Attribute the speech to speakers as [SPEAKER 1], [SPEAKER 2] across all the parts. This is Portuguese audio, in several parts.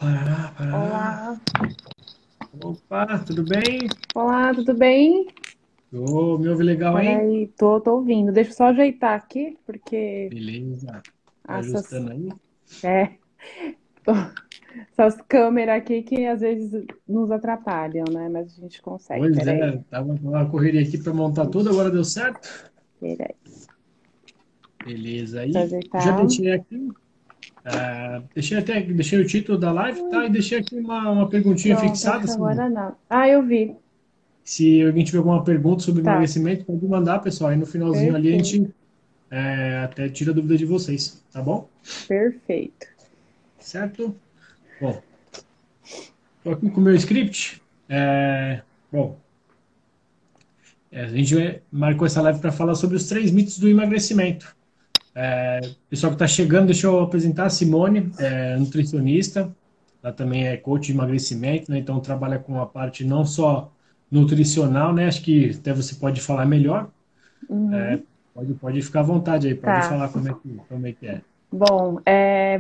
[SPEAKER 1] Parará, parará.
[SPEAKER 2] Olá,
[SPEAKER 1] Opa, tudo bem?
[SPEAKER 2] olá, tudo bem?
[SPEAKER 1] Ô, me ouve legal, hein?
[SPEAKER 2] Peraí, tô ouvindo. Deixa eu só ajeitar aqui, porque
[SPEAKER 1] Beleza. Tá
[SPEAKER 2] essas,
[SPEAKER 1] ajustando aí?
[SPEAKER 2] é, tô- essas câmeras aqui que às vezes nos atrapalham, né? Mas a gente consegue.
[SPEAKER 1] Pois
[SPEAKER 2] Peraí,
[SPEAKER 1] é, tava com uma correria aqui para montar tudo, agora deu certo?
[SPEAKER 2] peraí.
[SPEAKER 1] Beleza,
[SPEAKER 2] Deixa eu
[SPEAKER 1] aí já
[SPEAKER 2] ajeitar.
[SPEAKER 1] deixei aqui, deixei o título da live, tá? E deixei aqui uma perguntinha
[SPEAKER 2] Pronto, acho
[SPEAKER 1] fixada,
[SPEAKER 2] que
[SPEAKER 1] assim,
[SPEAKER 2] agora não. Ah, eu vi.
[SPEAKER 1] se alguém tiver alguma pergunta sobre
[SPEAKER 2] Tá,
[SPEAKER 1] emagrecimento, pode mandar, pessoal, aí no finalzinho ali a
[SPEAKER 2] perfeito,
[SPEAKER 1] gente até tira a dúvida de vocês, tá bom?
[SPEAKER 2] perfeito.
[SPEAKER 1] Certo? Bom, tô aqui com o meu script. Bom, a gente marcou essa live para falar sobre os 3 mitos do emagrecimento. Pessoal que está chegando, deixa eu apresentar a Simone, nutricionista, ela também é coach de emagrecimento, né? Então trabalha com a parte não só nutricional, né? Acho que até você pode falar melhor.
[SPEAKER 2] Uhum,
[SPEAKER 1] Pode ficar à vontade aí, pode
[SPEAKER 2] tá.
[SPEAKER 1] falar como é que é.
[SPEAKER 2] Bom,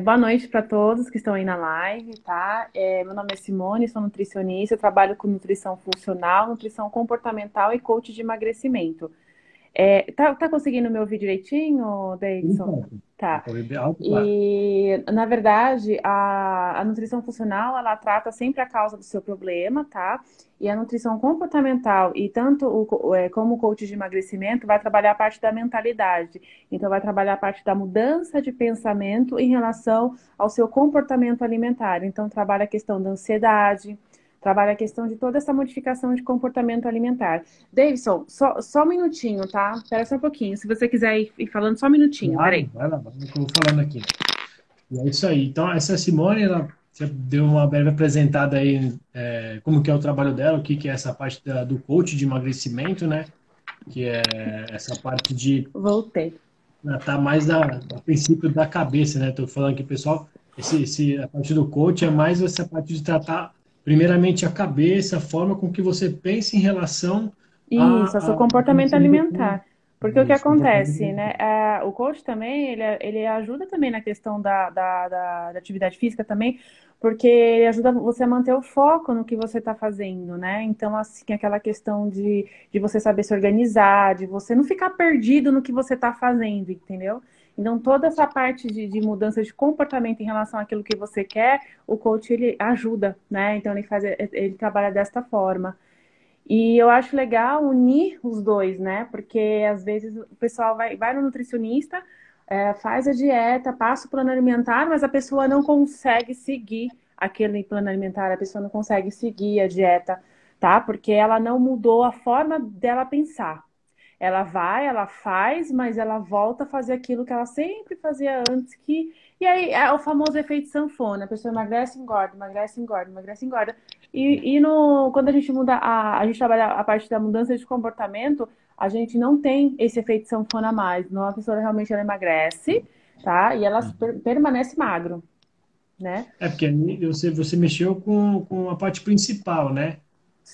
[SPEAKER 2] boa noite para todos que estão aí na live, tá? Meu nome é Simone, sou nutricionista, eu trabalho com nutrição funcional, nutrição comportamental e coach de emagrecimento. Tá conseguindo me ouvir direitinho,
[SPEAKER 1] Por
[SPEAKER 2] Davidson?
[SPEAKER 1] enquanto, dá
[SPEAKER 2] Tá.
[SPEAKER 1] para ouvir alto e claro.
[SPEAKER 2] E, na verdade, a nutrição funcional, ela trata sempre a causa do seu problema, tá? E a nutrição comportamental, e tanto como o coach de emagrecimento, vai trabalhar a parte da mentalidade. Então, vai trabalhar a parte da mudança de pensamento em relação ao seu comportamento alimentar. Então, trabalha a questão da ansiedade, trabalha a questão de toda essa modificação de comportamento alimentar. Davidson, só um minutinho, tá? Espera só um pouquinho. Se você quiser ir falando, só um minutinho,
[SPEAKER 1] Claro,
[SPEAKER 2] peraí.
[SPEAKER 1] vai lá, que eu vou falando aqui. E é isso aí. Então, essa Simone, ela já deu uma breve apresentada aí, como que é o trabalho dela, o que que é essa parte do coach de emagrecimento, né? Que é essa parte de
[SPEAKER 2] Voltei.
[SPEAKER 1] tratar mais a princípio da cabeça, né? Estou falando aqui, pessoal, a parte do coach é mais essa parte de tratar primeiramente a cabeça, a forma com que você pensa em relação
[SPEAKER 2] Isso, é o seu
[SPEAKER 1] a
[SPEAKER 2] comportamento
[SPEAKER 1] condições do
[SPEAKER 2] alimentar. Porque o que
[SPEAKER 1] isso,
[SPEAKER 2] acontece,
[SPEAKER 1] comportamento.
[SPEAKER 2] né? O coach também, ele ajuda também na questão da atividade física também, porque ele ajuda você a manter o foco no que você está fazendo, né? Então, assim, aquela questão de você saber se organizar, de você não ficar perdido no que você está fazendo, entendeu? Então, toda essa parte de mudança de comportamento em relação àquilo que você quer, o coach, ele ajuda, né? Então, ele trabalha desta forma. E eu acho legal unir os dois, né? Porque às vezes o pessoal vai no nutricionista, faz a dieta, passa o plano alimentar, mas a pessoa não consegue seguir aquele plano alimentar, a pessoa não consegue seguir a dieta, tá? Porque ela não mudou a forma dela pensar. Ela vai, ela faz, mas ela volta a fazer aquilo que ela sempre fazia antes. E aí é o famoso efeito sanfona. A pessoa emagrece, engorda, emagrece, engorda, emagrece, engorda. Quando a gente muda, a gente trabalha a parte da mudança de comportamento, a gente não tem esse efeito sanfona mais. Não, a pessoa realmente ela emagrece, tá? E ela permanece magro, né?
[SPEAKER 1] Porque aí você mexeu com a parte principal, né?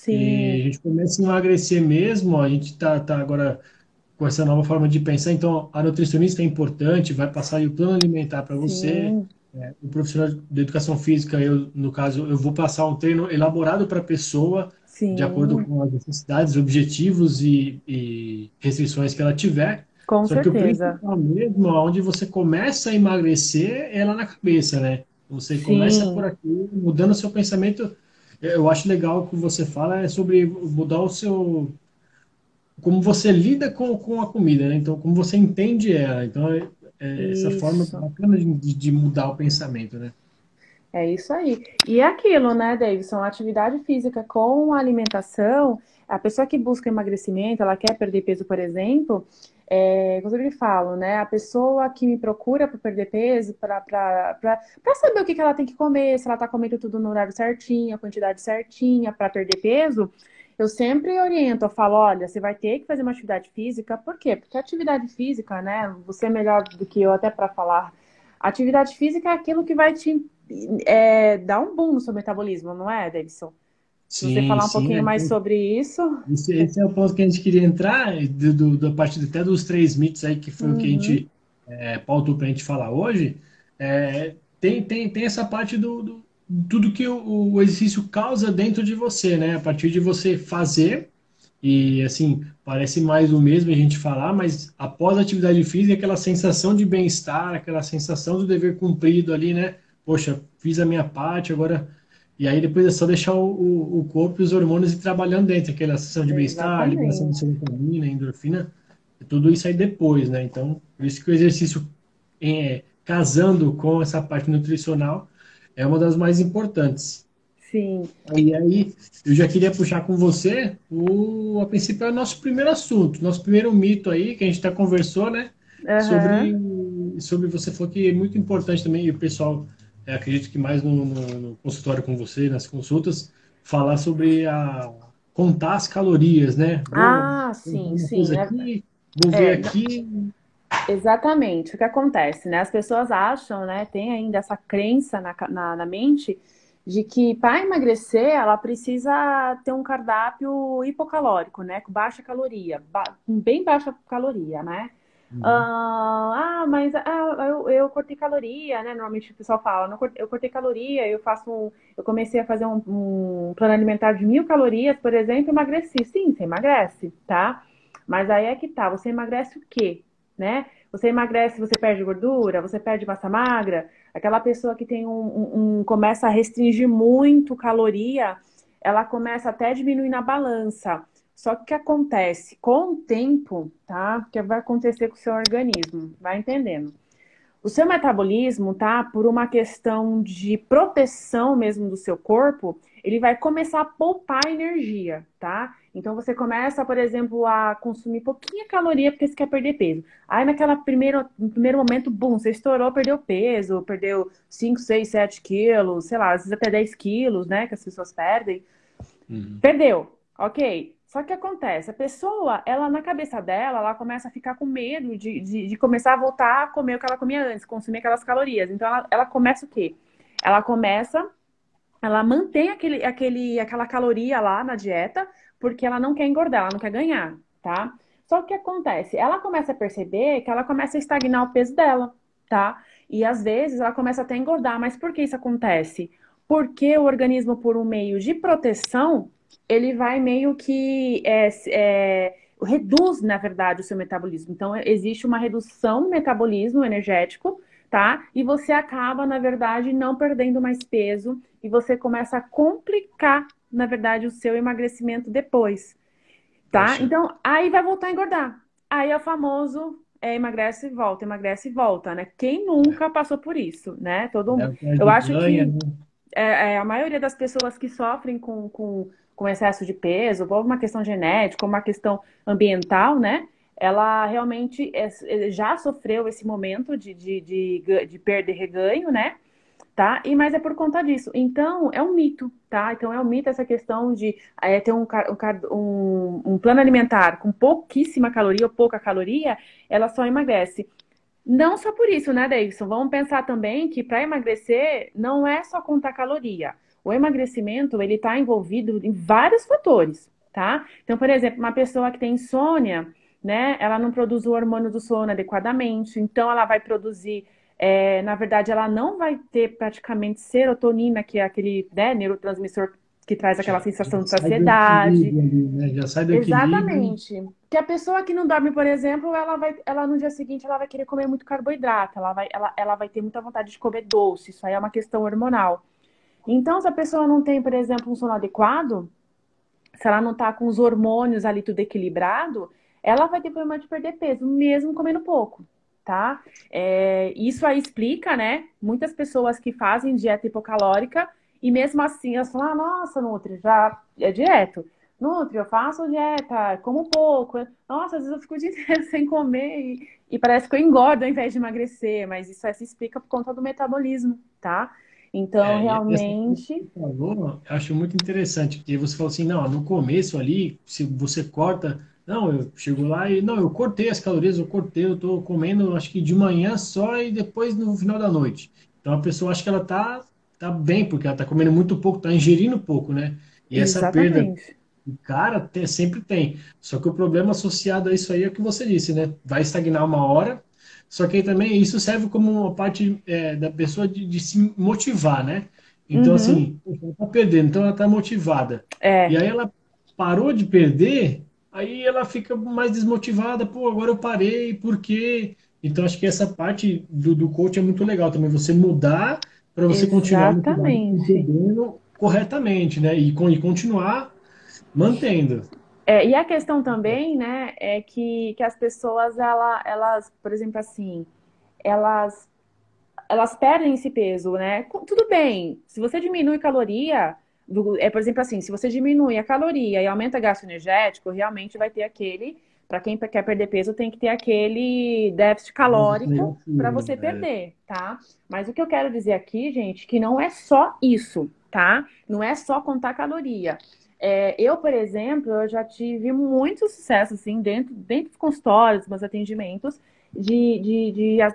[SPEAKER 1] E a
[SPEAKER 2] Sim,
[SPEAKER 1] gente começa a emagrecer mesmo, a gente tá agora com essa nova forma de pensar. Então, a nutricionista é importante, vai passar aí o plano alimentar para você.
[SPEAKER 2] sim,
[SPEAKER 1] O profissional de educação física, no caso, eu vou passar um treino elaborado para a pessoa, de acordo
[SPEAKER 2] sim,
[SPEAKER 1] com as necessidades, objetivos e restrições que ela tiver.
[SPEAKER 2] com
[SPEAKER 1] Só que o
[SPEAKER 2] certeza.
[SPEAKER 1] principal mesmo, onde você começa a emagrecer, é lá na cabeça, né? Você começa por
[SPEAKER 2] Sim,
[SPEAKER 1] aqui, mudando o seu pensamento. Eu acho legal o que você fala é sobre mudar o seu como você lida com a comida, né? Então, como você entende ela. Então, essa forma
[SPEAKER 2] isso.
[SPEAKER 1] bacana de mudar o pensamento, né?
[SPEAKER 2] É isso aí. E é aquilo, né, Davidson? A atividade física com a alimentação, a pessoa que busca emagrecimento, ela quer perder peso, por exemplo, como eu sempre falo, né? A pessoa que me procura para perder peso, para saber o que ela tem que comer, se ela está comendo tudo no horário certinho, a quantidade certinha para perder peso, eu sempre oriento, eu falo, olha, você vai ter que fazer uma atividade física, por quê? Porque a atividade física, né? Você é melhor do que eu até para falar. A atividade física é aquilo que vai te dar um boom no seu metabolismo, não é, Davidson? Se você
[SPEAKER 1] Sim,
[SPEAKER 2] falar um
[SPEAKER 1] sim.
[SPEAKER 2] pouquinho mais sobre isso.
[SPEAKER 1] Esse é o ponto que a gente queria entrar, da parte até dos 3 mitos aí, que foi o que a
[SPEAKER 2] Uhum,
[SPEAKER 1] gente pautou para a gente falar hoje. Tem essa parte tudo que o exercício causa dentro de você, né? A partir de você fazer, e assim, parece mais o mesmo a gente falar, mas após a atividade física, aquela sensação de bem-estar, aquela sensação do dever cumprido ali, né? Poxa, fiz a minha parte, agora. E aí depois é só deixar o corpo e os hormônios ir trabalhando dentro, aquela sensação de bem-estar, liberação de
[SPEAKER 2] Exatamente.
[SPEAKER 1] serotonina, endorfina, tudo isso aí depois, né? Então, por isso que o exercício casando com essa parte nutricional é uma das mais importantes.
[SPEAKER 2] Sim.
[SPEAKER 1] E aí, eu já queria puxar com você a princípio é o nosso primeiro assunto, nosso primeiro mito aí, que a gente até conversou, né?
[SPEAKER 2] Aham.
[SPEAKER 1] Sobre você falou que é muito importante também, e o pessoal, acredito que mais no consultório com você, nas consultas, falar sobre contar as calorias, né? Vou
[SPEAKER 2] Ah,
[SPEAKER 1] contar
[SPEAKER 2] sim,
[SPEAKER 1] uma coisa
[SPEAKER 2] sim.
[SPEAKER 1] aqui, vou ver
[SPEAKER 2] É,
[SPEAKER 1] aqui.
[SPEAKER 2] exatamente. O que acontece, né? As pessoas acham, né? Tem ainda essa crença na mente de que para emagrecer ela precisa ter um cardápio hipocalórico, né? Com baixa caloria, com bem baixa caloria, né?
[SPEAKER 1] Uhum.
[SPEAKER 2] Mas eu cortei caloria, né? Normalmente o pessoal fala, eu cortei caloria, eu comecei a fazer um plano alimentar de 1.000 calorias, por exemplo, e emagreci. Sim, você emagrece, tá? Mas aí é que tá, você emagrece o quê? Né? Você emagrece, você perde gordura, você perde massa magra. Aquela pessoa que tem começa a restringir muito caloria, ela começa até a diminuir na balança. Só que o que acontece? Com o tempo, tá? O que vai acontecer com o seu organismo? Vai entendendo. O seu metabolismo, tá? Por uma questão de proteção mesmo do seu corpo, ele vai começar a poupar energia, tá? Então você começa, por exemplo, a consumir pouquinha caloria porque você quer perder peso. Aí no primeiro momento, bum, você estourou, perdeu peso, perdeu 5, 6, 7 quilos, sei lá, às vezes até 10 quilos, né? Que as pessoas perdem.
[SPEAKER 1] Uhum.
[SPEAKER 2] Perdeu, ok. Só que acontece, a pessoa, ela na cabeça dela, ela começa a ficar com medo de começar a voltar a comer o que ela comia antes, consumir aquelas calorias. Então ela começa o quê? Ela começa, ela mantém aquela caloria lá na dieta, porque ela não quer engordar, ela não quer ganhar, tá? Só que o que acontece? Ela começa a perceber que ela começa a estagnar o peso dela, tá? E às vezes ela começa até a engordar. Mas por que isso acontece? Porque o organismo, por um meio de proteção, ele vai meio que reduz, na verdade, o seu metabolismo. Então, existe uma redução no metabolismo energético, tá? E você acaba, na verdade, não perdendo mais peso e você começa a complicar, na verdade, o seu emagrecimento depois, tá?
[SPEAKER 1] Poxa,
[SPEAKER 2] Então, aí vai voltar a engordar. Aí é o famoso emagrece e volta, né? Quem nunca passou por isso, né?
[SPEAKER 1] é o
[SPEAKER 2] Eu
[SPEAKER 1] perde
[SPEAKER 2] acho
[SPEAKER 1] ganha,
[SPEAKER 2] que
[SPEAKER 1] né?
[SPEAKER 2] a maioria das pessoas que sofrem com excesso de peso, ou uma questão genética, ou uma questão ambiental, né? Ela realmente já sofreu esse momento de perda e reganho, né? Tá? Mas é por conta disso. Então, é um mito, tá? Então, é um mito essa questão de ter um plano alimentar com pouquíssima caloria ou pouca caloria, ela só emagrece. Não só por isso, né, Davidson? Vamos pensar também que para emagrecer não é só contar caloria. O emagrecimento, ele está envolvido em vários fatores, tá? Então, por exemplo, uma pessoa que tem insônia, né, ela não produz o hormônio do sono adequadamente, então ela vai produzir, na verdade, ela não vai ter praticamente serotonina, que é aquele, né, neurotransmissor que traz aquela
[SPEAKER 1] Já
[SPEAKER 2] sensação de
[SPEAKER 1] sai do
[SPEAKER 2] saciedade.
[SPEAKER 1] equilíbrio ali, né? Já sai do equilíbrio.
[SPEAKER 2] Exatamente. Que a pessoa que não dorme, por exemplo, ela no dia seguinte ela vai querer comer muito carboidrato, ela vai ter muita vontade de comer doce. Isso aí é uma questão hormonal. Então, se a pessoa não tem, por exemplo, um sono adequado, se ela não tá com os hormônios ali tudo equilibrado, ela vai ter problema de perder peso, mesmo comendo pouco, tá? Isso aí explica, né? Muitas pessoas que fazem dieta hipocalórica e mesmo assim elas falam, nossa, Nutri, já é direto. Nutri, eu faço dieta, como pouco. Nossa, às vezes eu fico o dia inteiro sem comer e parece que eu engordo ao invés de emagrecer, mas isso aí se explica por conta do metabolismo, tá? Então,
[SPEAKER 1] E essa coisa que
[SPEAKER 2] realmente,
[SPEAKER 1] você falou, eu acho muito interessante, porque você falou assim, não, no começo ali, se você corta, não, eu chego lá e, não, eu cortei as calorias, eu cortei, eu tô comendo, acho que de manhã só e depois no final da noite. Então a pessoa acha que ela tá bem, porque ela tá comendo muito pouco, tá ingerindo pouco, né? E essa perda,
[SPEAKER 2] exatamente.
[SPEAKER 1] cara, sempre tem. Só que o problema associado a isso aí é o que você disse, né? Vai estagnar uma hora, só que aí também isso serve como uma parte da pessoa de se motivar, né? Então,
[SPEAKER 2] Uhum.
[SPEAKER 1] assim, poxa, ela tá perdendo, então ela tá motivada. E
[SPEAKER 2] É,
[SPEAKER 1] aí ela parou de perder, aí ela fica mais desmotivada, pô, agora eu parei, por quê? Então, acho que essa parte do coach é muito legal também, você mudar para você continuar motivado e
[SPEAKER 2] exatamente.
[SPEAKER 1] perdendo corretamente, né? E continuar mantendo.
[SPEAKER 2] É, e a questão também, né, é que as pessoas, elas, por exemplo, assim, elas, elas perdem esse peso, né? Tudo bem, se você diminui caloria, por exemplo, assim, se você diminui a caloria e aumenta o gasto energético, realmente vai ter aquele, para quem quer perder peso, tem que ter aquele déficit
[SPEAKER 1] Resultado
[SPEAKER 2] calórico para
[SPEAKER 1] negativo,
[SPEAKER 2] você
[SPEAKER 1] né?
[SPEAKER 2] perder, tá? Mas o que eu quero dizer aqui, gente, que não é só isso, tá? Não é só contar caloria. Eu, por exemplo, eu já tive muito sucesso, assim, dentro dos consultórios, dos meus atendimentos,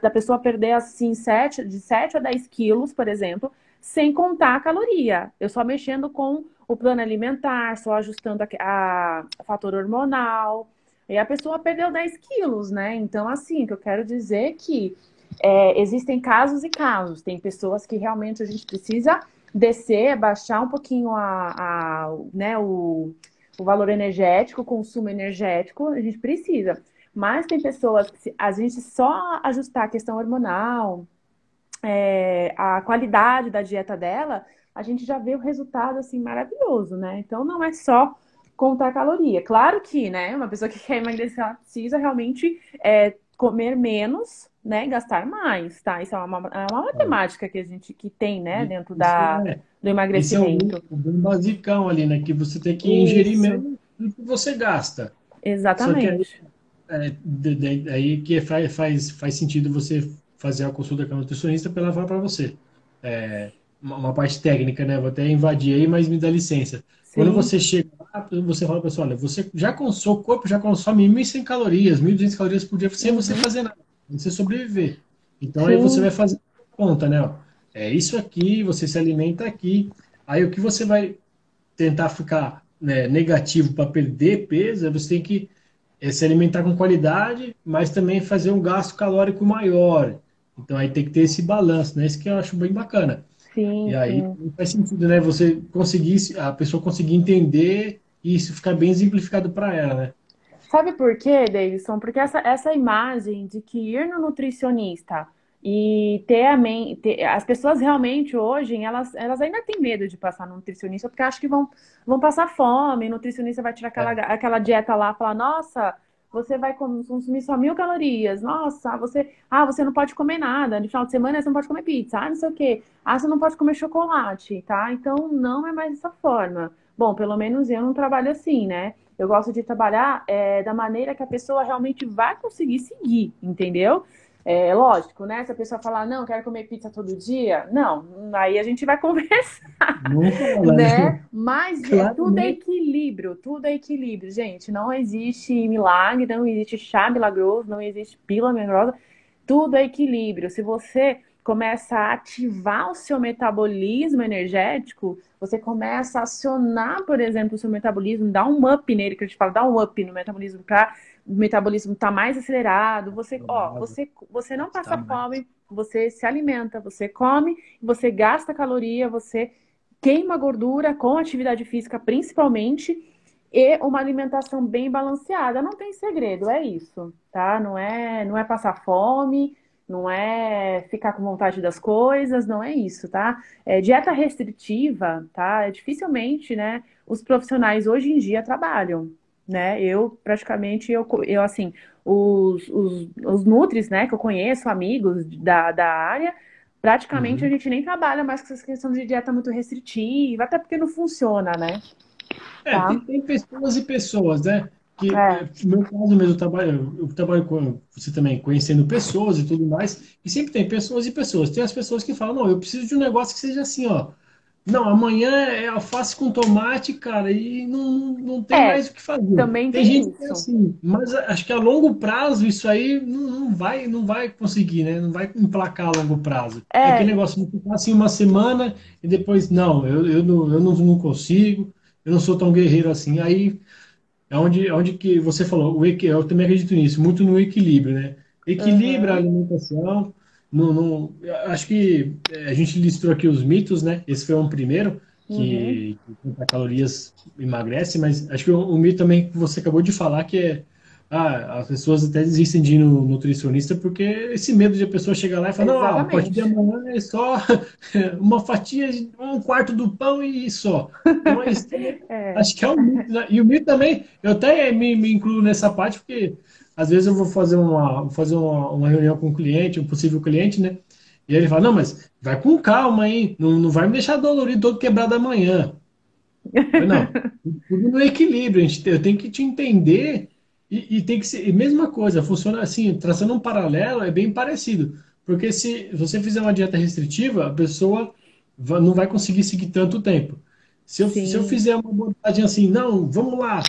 [SPEAKER 2] da pessoa perder, assim, de 7 a 10 quilos, por exemplo, sem contar a caloria. Eu só mexendo com o plano alimentar, só ajustando a fator hormonal. E a pessoa perdeu 10 quilos, né? Então, assim, o que eu quero dizer é que existem casos e casos. Tem pessoas que realmente a gente precisa descer, baixar um pouquinho né, o valor energético, o consumo energético, a gente precisa. Mas tem pessoas que, se a gente só ajustar a questão hormonal, a qualidade da dieta dela, a gente já vê o resultado assim maravilhoso, né? Então não é só contar caloria. Claro que, né, uma pessoa que quer emagrecer, ela precisa realmente comer menos, né, gastar mais, tá? Isso é uma matemática que a gente que tem, né, dentro
[SPEAKER 1] Isso é,
[SPEAKER 2] do
[SPEAKER 1] esse é
[SPEAKER 2] emagrecimento.
[SPEAKER 1] o bem basicão ali, né? Que você tem que ingerir
[SPEAKER 2] Isso,
[SPEAKER 1] menos do que você gasta. Só que aí,
[SPEAKER 2] exatamente.
[SPEAKER 1] aí que faz sentido você fazer a consulta com a nutricionista para ela falar para você. Uma parte técnica, né? Vou até invadir aí, mas me dá licença. Quando
[SPEAKER 2] Sim,
[SPEAKER 1] você chega lá, você fala para pessoa, olha, seu corpo já consome 1.100 calorias, 1.200 calorias por dia sem você
[SPEAKER 2] uhum,
[SPEAKER 1] fazer nada, sem você sobreviver. Então aí você vai
[SPEAKER 2] sim,
[SPEAKER 1] fazer conta, né? Ó, é isso aqui, você se alimenta aqui. Aí o que você vai tentar ficar, né, negativo para perder peso, você tem que se alimentar com qualidade, mas também fazer um gasto calórico maior. Então aí tem que ter esse balanço, né? Isso que eu acho bem bacana.
[SPEAKER 2] sim,
[SPEAKER 1] E aí
[SPEAKER 2] sim.
[SPEAKER 1] faz sentido, né? Você conseguir, a pessoa conseguir entender e isso ficar bem simplificado para ela, né?
[SPEAKER 2] Sabe por quê, Davidson? Porque essa imagem de que ir no nutricionista e ter a mente. As pessoas realmente hoje, elas ainda têm medo de passar no nutricionista porque acham que vão passar fome. O nutricionista vai tirar
[SPEAKER 1] É,
[SPEAKER 2] aquela dieta lá e falar: nossa, você vai consumir só 1.000 calorias. Nossa, você não pode comer nada. No final de semana você não pode comer pizza. Não sei o quê. Você não pode comer chocolate, tá? Então não é mais dessa forma. Bom, pelo menos eu não trabalho assim, né? Eu gosto de trabalhar da maneira que a pessoa realmente vai conseguir seguir, entendeu? Lógico, né? Se a pessoa falar, não, quero comer pizza todo dia, não, aí a gente vai conversar,
[SPEAKER 1] não fala,
[SPEAKER 2] né?
[SPEAKER 1] né?
[SPEAKER 2] Mas
[SPEAKER 1] Claramente.
[SPEAKER 2] tudo é equilíbrio, gente. Não existe milagre, não existe chá milagroso, não existe pílula milagrosa, tudo é equilíbrio. Se você começa a ativar o seu metabolismo energético, você começa a acionar, por exemplo, o seu metabolismo, dar um up nele, que a gente fala, dar um up no metabolismo para o metabolismo estar mais acelerado. Você não
[SPEAKER 1] Tá
[SPEAKER 2] passa
[SPEAKER 1] mais.
[SPEAKER 2] fome, você se alimenta, você come, você gasta caloria, você queima gordura com atividade física principalmente e uma alimentação bem balanceada. Não tem segredo, é isso, tá? Não é passar fome, não é ficar com vontade das coisas, não é isso, tá? Dieta restritiva, tá? Dificilmente, né, os profissionais hoje em dia trabalham, né? Eu praticamente, eu assim, os nutris, né, que eu conheço, amigos da área, praticamente a
[SPEAKER 1] Uhum.
[SPEAKER 2] gente nem trabalha mais com essa questão de dieta muito restritiva, até porque não funciona, né? Tá?
[SPEAKER 1] Tem pessoas e pessoas, né? Que,
[SPEAKER 2] É,
[SPEAKER 1] no meu caso mesmo, eu trabalho com você também, conhecendo pessoas e tudo mais, e sempre tem pessoas e pessoas. Tem as pessoas que falam, não, eu preciso de um negócio que seja assim, ó. Não, amanhã é alface com tomate, cara, e não tem
[SPEAKER 2] é,
[SPEAKER 1] mais o que fazer.
[SPEAKER 2] também
[SPEAKER 1] Tem
[SPEAKER 2] tem
[SPEAKER 1] gente que é
[SPEAKER 2] isso.
[SPEAKER 1] assim, mas acho que a longo prazo isso aí não vai conseguir, né? Não vai emplacar a longo prazo. É aquele
[SPEAKER 2] É,
[SPEAKER 1] negócio de ficar assim uma semana e depois, não, eu não consigo, eu não sou tão guerreiro assim. Aí é onde que você falou, eu também acredito nisso, muito no equilíbrio, né? Equilibra a
[SPEAKER 2] uhum,
[SPEAKER 1] alimentação, acho que a gente listou aqui os mitos, né? Esse foi um primeiro,
[SPEAKER 2] Uhum.
[SPEAKER 1] que contar calorias emagrece, mas acho que o mito também que você acabou de falar, que é as pessoas até desistem de ir no nutricionista porque esse medo de a pessoa chegar lá e falar, não, a partir de
[SPEAKER 2] Exatamente.
[SPEAKER 1] amanhã é só uma fatia, um quarto do pão e só. Então, isso também,
[SPEAKER 2] É.
[SPEAKER 1] acho que é um mito, né? E o mito também, eu até me incluo nessa parte, porque às vezes eu vou fazer uma reunião com um cliente, um possível cliente, né? E ele fala, não, mas vai com calma, hein? Não vai me deixar dolorido todo quebrado amanhã. Eu, não, tudo no equilíbrio, eu tenho que te entender e tem que ser, e mesma coisa, funciona assim, traçando um paralelo, é bem parecido. Porque se você fizer uma dieta restritiva, a pessoa não vai conseguir seguir tanto tempo. Se eu
[SPEAKER 2] Sim,
[SPEAKER 1] fizer uma abordagem assim, não, vamos lá,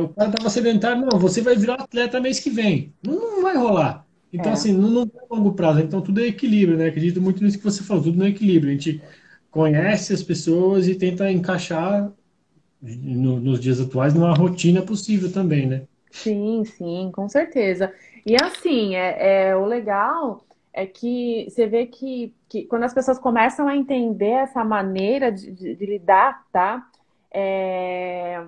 [SPEAKER 1] o cara estava sedentário, não, você vai virar atleta mês que vem. Não vai rolar. Então,
[SPEAKER 2] é.
[SPEAKER 1] assim, não é longo prazo. Então, tudo é equilíbrio, né? Acredito muito nisso que você falou, tudo no equilíbrio. A gente conhece as pessoas e tenta encaixar nos dias atuais numa rotina possível também, né?
[SPEAKER 2] Sim, sim, com certeza. E assim, o legal é que você vê que quando as pessoas começam a entender essa maneira de lidar, tá? É,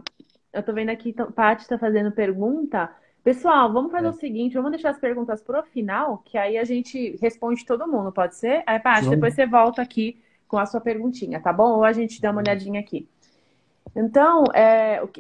[SPEAKER 2] eu tô vendo aqui, Paty está fazendo pergunta. Pessoal, vamos fazer o
[SPEAKER 1] É.
[SPEAKER 2] seguinte, vamos deixar as perguntas pro final, que aí a gente responde todo mundo, pode ser? Aí, Paty, depois
[SPEAKER 1] Show.
[SPEAKER 2] você volta aqui com a sua perguntinha, tá bom? Ou a gente dá uma olhadinha aqui. Então,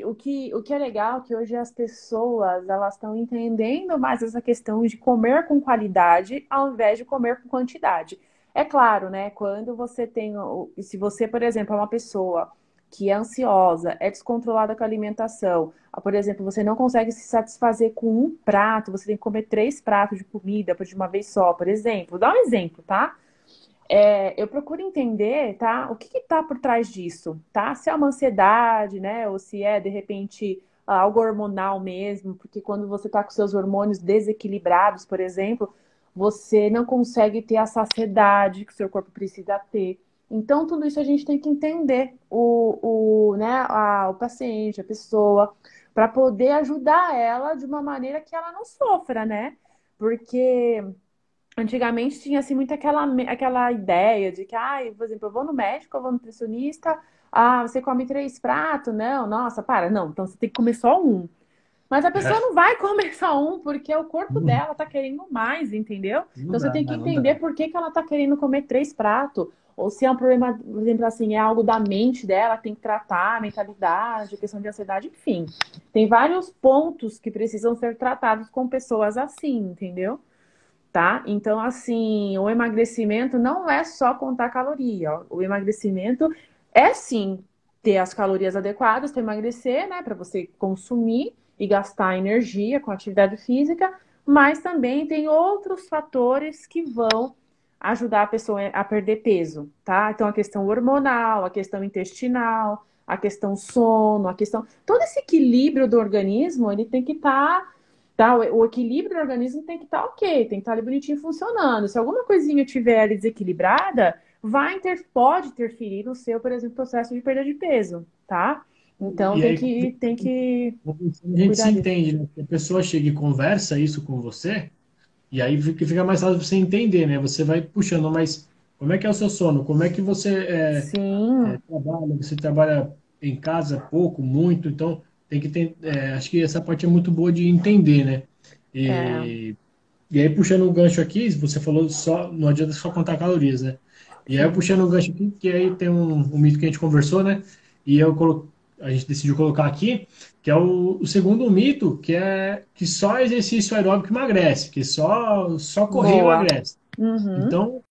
[SPEAKER 2] o que é legal é que hoje as pessoas elas estão entendendo mais essa questão de comer com qualidade ao invés de comer com quantidade. É claro, né? Quando você tem, se você, por exemplo, é uma pessoa que é ansiosa, é descontrolada com a alimentação, por exemplo, você não consegue se satisfazer com um prato, você tem que comer 3 pratos de comida de uma vez só, por exemplo. Vou dar um exemplo, tá? Eu procuro entender, tá? O que está por trás disso, tá? Se é uma ansiedade, né? Ou se é, de repente, algo hormonal mesmo, porque quando você está com seus hormônios desequilibrados, por exemplo, você não consegue ter a saciedade que o seu corpo precisa ter. Então, tudo isso a gente tem que entender o paciente, a pessoa, para poder ajudar ela de uma maneira que ela não sofra, né? Porque antigamente tinha assim muito aquela ideia de que, por exemplo, eu vou no médico, eu vou no nutricionista, você come 3 pratos? Não, nossa, para, não, então você tem que comer só um. Mas a pessoa
[SPEAKER 1] É,
[SPEAKER 2] não vai comer só um porque o corpo
[SPEAKER 1] não,
[SPEAKER 2] dela tá querendo mais, entendeu?
[SPEAKER 1] não
[SPEAKER 2] Então você
[SPEAKER 1] dá,
[SPEAKER 2] tem que
[SPEAKER 1] não
[SPEAKER 2] entender
[SPEAKER 1] dá.
[SPEAKER 2] por que que ela tá querendo comer 3 pratos. Ou se é um problema, por exemplo, assim, é algo da mente dela, tem que tratar, mentalidade, questão de ansiedade, enfim. Tem vários pontos que precisam ser tratados com pessoas assim, entendeu? Tá? Então, assim, o emagrecimento não é só contar caloria. Ó. O emagrecimento é sim ter as calorias adequadas para emagrecer, né? Para você consumir e gastar energia com atividade física, mas também tem outros fatores que vão ajudar a pessoa a perder peso, tá? Então, a questão hormonal, a questão intestinal, a questão sono, a questão. Todo esse equilíbrio do organismo, ele tem que estar. Tá? O equilíbrio do organismo tem que estar ok, tem que estar ali bonitinho funcionando. Se alguma coisinha tiver ali desequilibrada, pode interferir no seu, por exemplo, processo de perda de peso, tá? Então
[SPEAKER 1] E
[SPEAKER 2] tem
[SPEAKER 1] aí,
[SPEAKER 2] que, tem que
[SPEAKER 1] a gente se
[SPEAKER 2] cuidar disso.
[SPEAKER 1] entende, né? A pessoa chega e conversa isso com você, e aí fica mais fácil você entender, né? Você vai puxando, mas como é que é o seu sono? Como é que você
[SPEAKER 2] Sim,
[SPEAKER 1] trabalha? Você trabalha em casa pouco, muito? Então, tem que ter. Acho que essa parte é muito boa de entender, né?
[SPEAKER 2] é,
[SPEAKER 1] E aí, puxando um gancho aqui, você falou só, não adianta só contar calorias, né? E aí,
[SPEAKER 2] sim.
[SPEAKER 1] puxando um gancho aqui, que aí tem um mito que a gente conversou, né? E a gente decidiu colocar aqui, que é o segundo mito, que é que só exercício aeróbico emagrece, que só correr
[SPEAKER 2] Boa.
[SPEAKER 1] emagrece.
[SPEAKER 2] Uhum.
[SPEAKER 1] Então,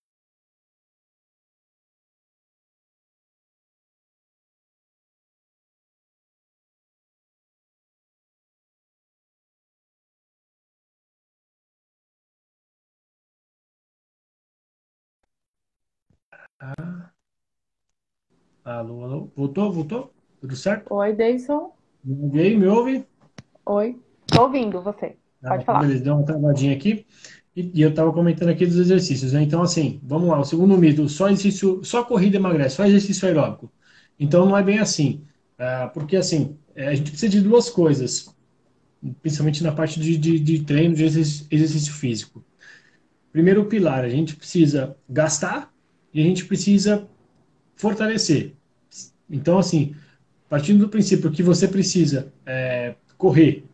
[SPEAKER 1] ah, alô, alô, voltou? Tudo certo?
[SPEAKER 2] Oi, Deison.
[SPEAKER 1] E aí, me ouve?
[SPEAKER 2] Oi. Tô ouvindo você.
[SPEAKER 1] Ah,
[SPEAKER 2] Pode
[SPEAKER 1] então
[SPEAKER 2] falar.
[SPEAKER 1] beleza, deu uma travadinha aqui. E eu estava comentando aqui dos exercícios, né? Então, assim, vamos lá. O segundo mito, só exercício, só corrida emagrece, só exercício aeróbico. Então, não é bem assim. Porque, assim, a gente precisa de duas coisas, principalmente na parte de treino, de exercício físico. primeiro pilar, a gente precisa gastar e a gente precisa fortalecer. Então, assim, partindo do princípio que você precisa correr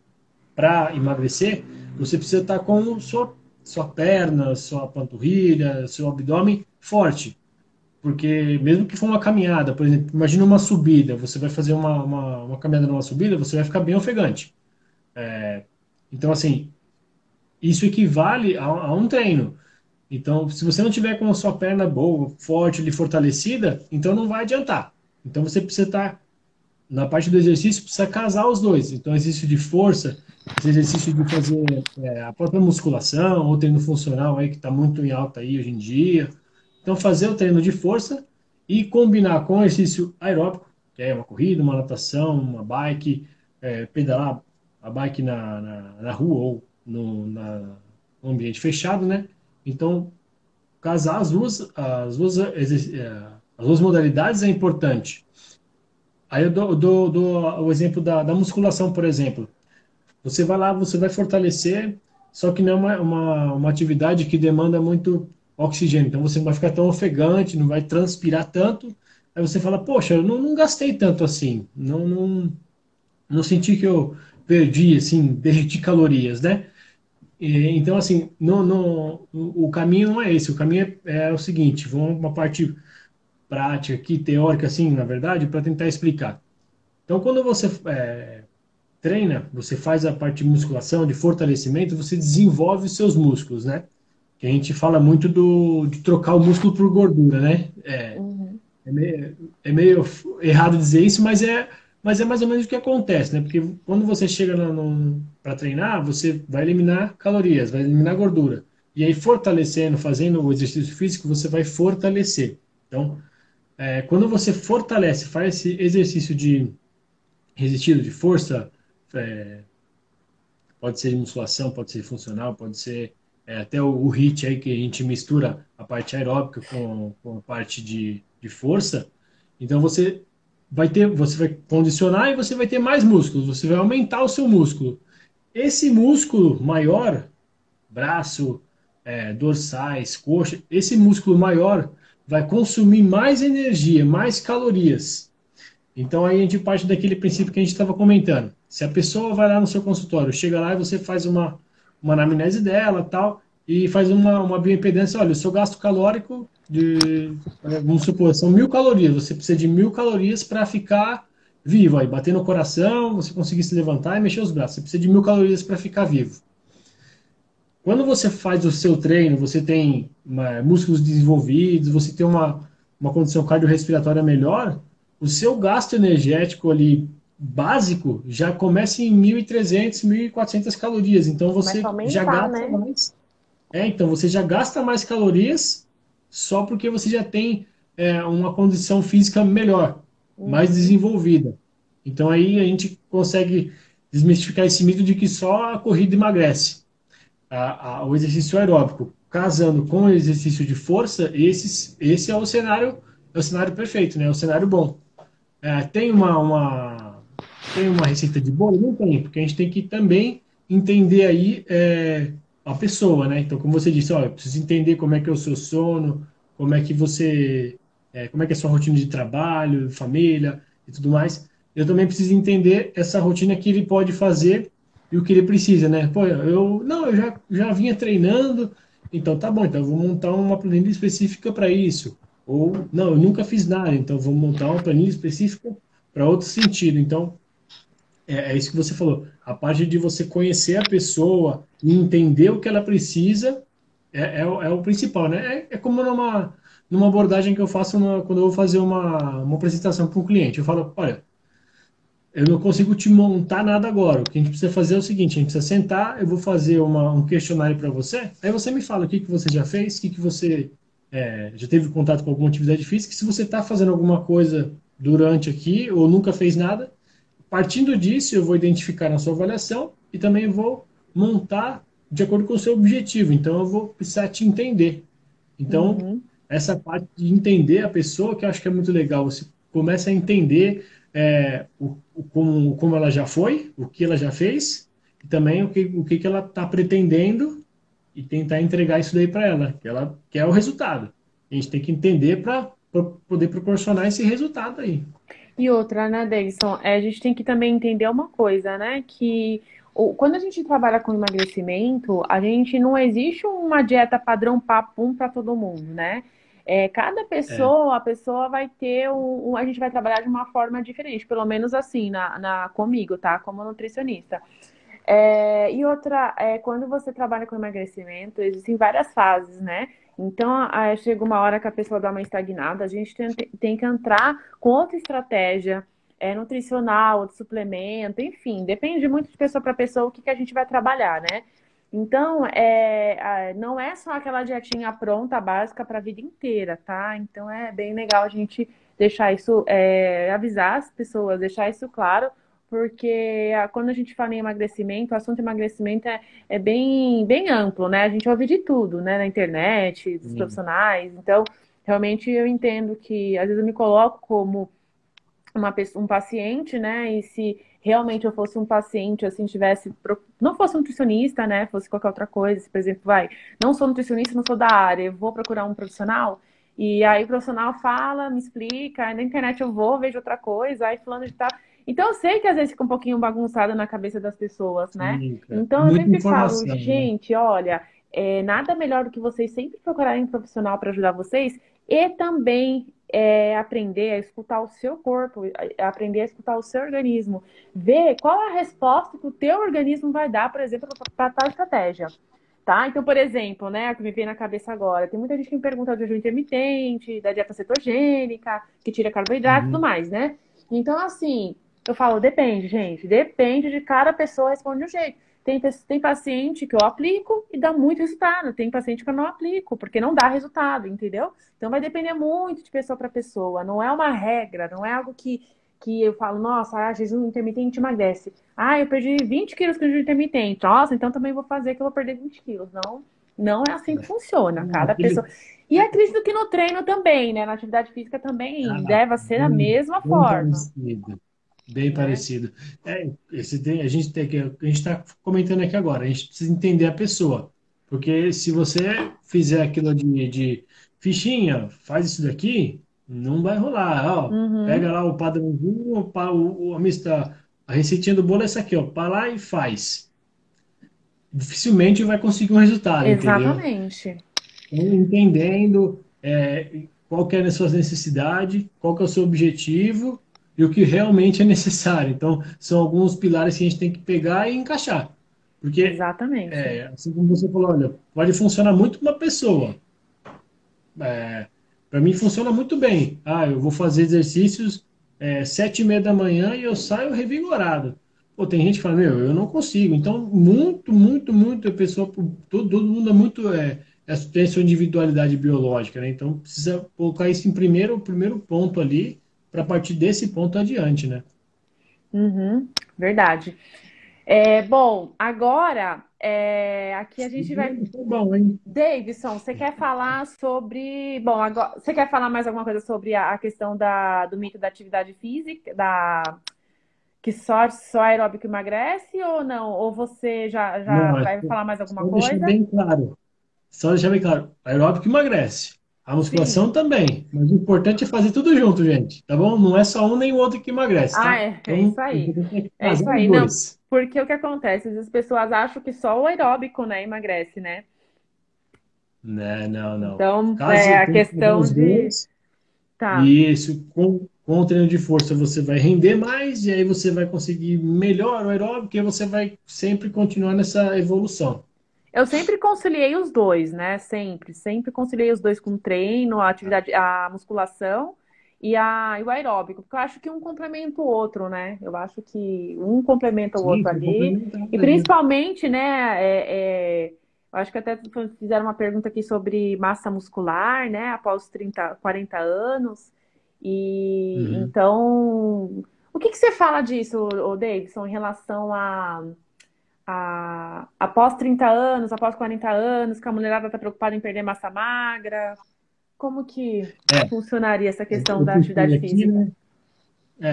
[SPEAKER 1] para emagrecer, você precisa estar com sua perna, sua panturrilha, seu abdômen forte. Porque mesmo que for uma caminhada, por exemplo, imagina uma subida, você vai fazer uma caminhada numa subida, você vai ficar bem ofegante. Então, assim, isso equivale a um treino. Então, se você não tiver com a sua perna boa, forte, ali, fortalecida, então não vai adiantar. Então, você precisa estar, na parte do exercício, precisa casar os dois. Então, exercício de força, esse exercício de fazer a própria musculação, ou treino funcional aí, que está muito em alta aí hoje em dia. Então, fazer o treino de força e combinar com o exercício aeróbico, que é uma corrida, uma natação, uma bike, pedalar a bike na rua ou no ambiente fechado, né? Então, casar as duas modalidades é importante. Aí eu dou o exemplo da musculação, por exemplo. Você vai lá, você vai fortalecer, só que não é uma atividade que demanda muito oxigênio. Então você não vai ficar tão ofegante, não vai transpirar tanto. Aí você fala, poxa, eu não gastei tanto assim. Não senti que eu perdi, assim, derreti calorias, né? Então, assim, o caminho não é esse. O caminho é o seguinte: vamos uma parte prática aqui, teórica, assim, na verdade, para tentar explicar. Então, quando você treina, você faz a parte de musculação, de fortalecimento, você desenvolve os seus músculos, né? Que a gente fala muito de trocar o músculo por gordura, né?
[SPEAKER 2] Uhum.
[SPEAKER 1] É meio errado dizer isso, mas é mais ou menos o que acontece, né? Porque quando você chega para treinar, você vai eliminar calorias, vai eliminar gordura. E aí, fortalecendo, fazendo o exercício físico, você vai fortalecer. Então, quando você fortalece, faz esse exercício de resistido, de força, é, pode ser de musculação, pode ser funcional, pode ser até o HIIT aí, que a gente mistura a parte aeróbica com a parte de força. Então você vai condicionar e você vai ter mais músculos, você vai aumentar o seu músculo. Esse músculo maior, braço, dorsais, coxa, esse músculo maior vai consumir mais energia, mais calorias. Então aí a gente parte daquele princípio que a gente estava comentando. Se a pessoa vai lá no seu consultório, chega lá e você faz uma anamnese dela, tal, e faz uma bioimpedância, olha, o seu gasto calórico vamos supor, são 1.000 calorias, você precisa de 1.000 calorias para ficar vivo, aí bater no coração, você conseguir se levantar e mexer os braços, você precisa de 1.000 calorias para ficar vivo. Quando você faz o seu treino, você tem músculos desenvolvidos, você tem uma condição cardiorrespiratória melhor, o seu gasto energético ali básico já começa em 1.300, 1.400 calorias. Então
[SPEAKER 2] Começa
[SPEAKER 1] você
[SPEAKER 2] a
[SPEAKER 1] já
[SPEAKER 2] aumentar,
[SPEAKER 1] gasta
[SPEAKER 2] né?
[SPEAKER 1] mais. Então você já gasta mais calorias só porque você já tem uma condição física melhor, mais
[SPEAKER 2] Uhum.
[SPEAKER 1] desenvolvida. Então aí a gente consegue desmistificar esse mito de que só a corrida emagrece o exercício aeróbico casando com o exercício de força, esse é o cenário perfeito, né? É o cenário bom. Tem tem uma receita de bolo? Não tem, porque a gente tem que também entender aí a pessoa, né? Então, como você disse, olha, eu preciso entender como é que é o seu sono, como é que como é que é a sua rotina de trabalho, família e tudo mais. Eu também preciso entender essa rotina que ele pode fazer e o que ele precisa, né? Pô, não, eu já vinha treinando, então tá bom, então eu vou montar uma planilha específica para isso. Ou, não, eu nunca fiz nada, então vou montar uma planilha específica para outro sentido. Então, é isso que você falou. A parte de você conhecer a pessoa e entender o que ela precisa é o principal, né? É como numa abordagem que eu faço quando eu vou fazer uma apresentação para um cliente. Eu falo, olha, eu não consigo te montar nada agora. O que a gente precisa fazer é o seguinte: a gente precisa sentar, eu vou fazer um questionário para você, aí você me fala o que você já fez, o que você já teve contato com alguma atividade física, se você está fazendo alguma coisa durante aqui ou nunca fez nada. Partindo disso, eu vou identificar na sua avaliação e também vou montar de acordo com o seu objetivo. Então, eu vou precisar te entender. Então,
[SPEAKER 2] Uhum.
[SPEAKER 1] essa parte de entender a pessoa, que eu acho que é muito legal. Você começa a entender como ela já foi, o que ela já fez, e também o que que ela está pretendendo, e tentar entregar isso daí para ela, que ela quer o resultado. A gente tem que entender para poder proporcionar esse resultado aí.
[SPEAKER 2] E outra, né, Davidson, a gente tem que também entender uma coisa, né? Que quando a gente trabalha com emagrecimento, a gente não existe uma dieta padrão papum para todo mundo, né? Cada
[SPEAKER 1] É,
[SPEAKER 2] pessoa, a pessoa vai ter a gente vai trabalhar de uma forma diferente, pelo menos assim, comigo, tá? Como nutricionista. E outra, quando você trabalha com emagrecimento, existem várias fases, né? Então, chega uma hora que a pessoa dá uma estagnada, a gente tem que entrar com outra estratégia, nutricional, de suplemento, enfim, depende muito de pessoa para pessoa o que a gente vai trabalhar, né? Então, não é só aquela dietinha pronta, básica para a vida inteira, tá? Então, é bem legal a gente deixar isso, avisar as pessoas, deixar isso claro, porque quando a gente fala em emagrecimento, o assunto emagrecimento é bem, bem amplo, né? A gente ouve de tudo, né? Na internet, dos
[SPEAKER 1] sim,
[SPEAKER 2] profissionais. Então, realmente eu entendo que às vezes eu me coloco como um paciente, né? E se realmente eu fosse um paciente, assim, não fosse um nutricionista, né? Fosse qualquer outra coisa, se, por exemplo, não sou nutricionista, não sou da área, eu vou procurar um profissional. E aí o profissional fala, me explica, aí na internet eu vou, vejo outra coisa, aí fulano de tal. Então eu sei que às vezes fica um pouquinho bagunçado na cabeça das pessoas, né?
[SPEAKER 1] sim, cara.
[SPEAKER 2] Então eu
[SPEAKER 1] Muita
[SPEAKER 2] sempre falo,
[SPEAKER 1] informação, né?
[SPEAKER 2] gente, olha, nada melhor do que vocês sempre procurarem um profissional para ajudar vocês e também aprender a escutar o seu corpo, aprender a escutar o seu organismo, ver qual a resposta que o teu organismo vai dar, por exemplo, para tal estratégia. Tá? Então, por exemplo, né, o que me vem na cabeça agora, tem muita gente que me pergunta do jejum intermitente, da dieta cetogênica, que tira carboidrato e tudo
[SPEAKER 1] Uhum.
[SPEAKER 2] mais, né? Então, assim, eu falo, depende, gente, depende de cada pessoa, responde de um jeito. Tem paciente que eu aplico e dá muito resultado, tem paciente que eu não aplico, porque não dá resultado, entendeu? Então vai depender muito de pessoa para pessoa, não é uma regra, não é algo que eu falo, nossa, jejum intermitente emagrece. Eu perdi 20 quilos com jejum intermitente. Nossa, então também vou fazer que eu vou perder 20 quilos. Não, não é assim que funciona.
[SPEAKER 1] Não,
[SPEAKER 2] Cada pessoa. E acredito que no treino também, né? Na atividade física também
[SPEAKER 1] ah,
[SPEAKER 2] deve ser da
[SPEAKER 1] bem,
[SPEAKER 2] mesma
[SPEAKER 1] bem
[SPEAKER 2] forma,
[SPEAKER 1] parecido. Bem
[SPEAKER 2] né?
[SPEAKER 1] parecido. A gente tem que, a gente está comentando aqui agora, a gente precisa entender a pessoa. Porque se você fizer aquilo de fichinha, faz isso daqui, não vai rolar. Ó,
[SPEAKER 2] Uhum,
[SPEAKER 1] pega lá o padrãozinho, a receitinha do bolo é essa aqui, ó, para lá e faz. Dificilmente vai conseguir um resultado, entendeu?
[SPEAKER 2] exatamente.
[SPEAKER 1] Então, entendendo qual que é a sua necessidade, qual que é o seu objetivo e o que realmente é necessário. Então, são alguns pilares que a gente tem que pegar e encaixar. Porque,
[SPEAKER 2] Exatamente.
[SPEAKER 1] assim como você falou, olha, pode funcionar muito para uma pessoa. Para mim, funciona muito bem. Eu vou fazer exercícios 7:30 da manhã e eu saio revigorado. Pô, tem gente que fala, meu, eu não consigo. Então, muito, muito, muito, a pessoa, todo mundo é muito, tem sua individualidade biológica, né? Então, precisa colocar isso em primeiro ponto ali, para partir desse ponto adiante, né?
[SPEAKER 2] Uhum, verdade. Bom, agora aqui a gente vai.
[SPEAKER 1] Foi bom, hein?
[SPEAKER 2] Davidson, você quer falar sobre. Bom, agora, você quer falar mais alguma coisa sobre a questão do mito da atividade física, que só aeróbico emagrece ou não? Ou você já
[SPEAKER 1] Não,
[SPEAKER 2] vai falar mais alguma
[SPEAKER 1] só deixar
[SPEAKER 2] coisa?
[SPEAKER 1] bem claro. Só deixar bem claro, aeróbico emagrece. A musculação
[SPEAKER 2] Sim.
[SPEAKER 1] também, mas o importante é fazer tudo junto, gente, tá bom? Não é só um nem o outro que emagrece, tá?
[SPEAKER 2] É
[SPEAKER 1] Então,
[SPEAKER 2] isso
[SPEAKER 1] o
[SPEAKER 2] aí.
[SPEAKER 1] importante é
[SPEAKER 2] É
[SPEAKER 1] fazer
[SPEAKER 2] isso
[SPEAKER 1] os
[SPEAKER 2] aí. Não,
[SPEAKER 1] dois.
[SPEAKER 2] porque o que acontece? Às vezes as pessoas acham que só o aeróbico, né, emagrece, né?
[SPEAKER 1] Né, não, não.
[SPEAKER 2] Então, é
[SPEAKER 1] Caso
[SPEAKER 2] a
[SPEAKER 1] tem que fazer
[SPEAKER 2] questão
[SPEAKER 1] os
[SPEAKER 2] de.
[SPEAKER 1] dois,
[SPEAKER 2] Tá.
[SPEAKER 1] e isso, com o treino de força você vai render mais, e aí você vai conseguir melhor o aeróbico, e aí você vai sempre continuar nessa evolução.
[SPEAKER 2] Eu sempre conciliei os dois, né? Sempre conciliei os dois com o treino, a atividade, a musculação e o aeróbico, porque eu acho que um complementa o outro, né? Eu acho que um complementa o
[SPEAKER 1] Sim,
[SPEAKER 2] outro
[SPEAKER 1] são
[SPEAKER 2] ali. E
[SPEAKER 1] complementares, né?
[SPEAKER 2] principalmente, né? Eu acho que até fizeram uma pergunta aqui sobre massa muscular, né? Após 30, 40 anos. E
[SPEAKER 1] Uhum.
[SPEAKER 2] então, o que que você fala disso, ô Davidson, em relação após 30 anos, após 40 anos, que a mulherada está preocupada em perder massa magra. Como que
[SPEAKER 1] É,
[SPEAKER 2] funcionaria essa questão
[SPEAKER 1] eu
[SPEAKER 2] da
[SPEAKER 1] puxei
[SPEAKER 2] atividade
[SPEAKER 1] aqui,
[SPEAKER 2] física?
[SPEAKER 1] né?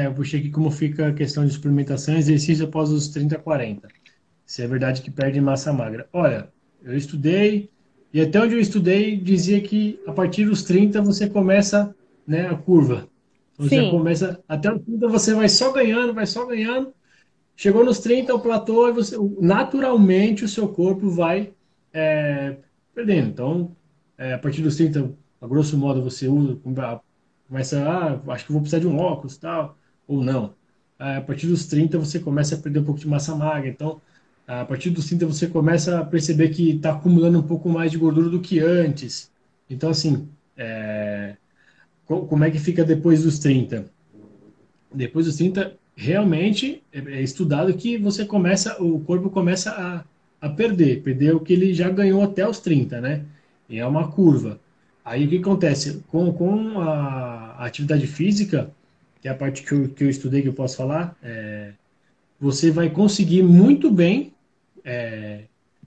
[SPEAKER 1] Eu puxei aqui como fica a questão de suplementação e exercício após os 30, 40. Se é verdade que perde massa magra. Olha, eu estudei, e até onde eu estudei dizia que a partir dos 30 você começa, né, a curva. Então já
[SPEAKER 2] Sim.
[SPEAKER 1] começa, até os 30 você vai só ganhando. Chegou nos 30 o platô, e você, naturalmente o seu corpo vai perdendo. Então, a partir dos 30 a grosso modo, você usa, começa, acho que vou precisar de um óculos, tal, ou não. A partir dos 30 você começa a perder um pouco de massa magra. Então, a partir dos 30 você começa a perceber que está acumulando um pouco mais de gordura do que antes. Então, assim, como é que fica depois dos 30? Depois dos 30 realmente é estudado que o corpo começa a perder o que ele já ganhou até os 30, né? E é uma curva. Aí o que acontece? Com a atividade física, que é a parte que eu estudei, que eu posso falar, você vai conseguir muito bem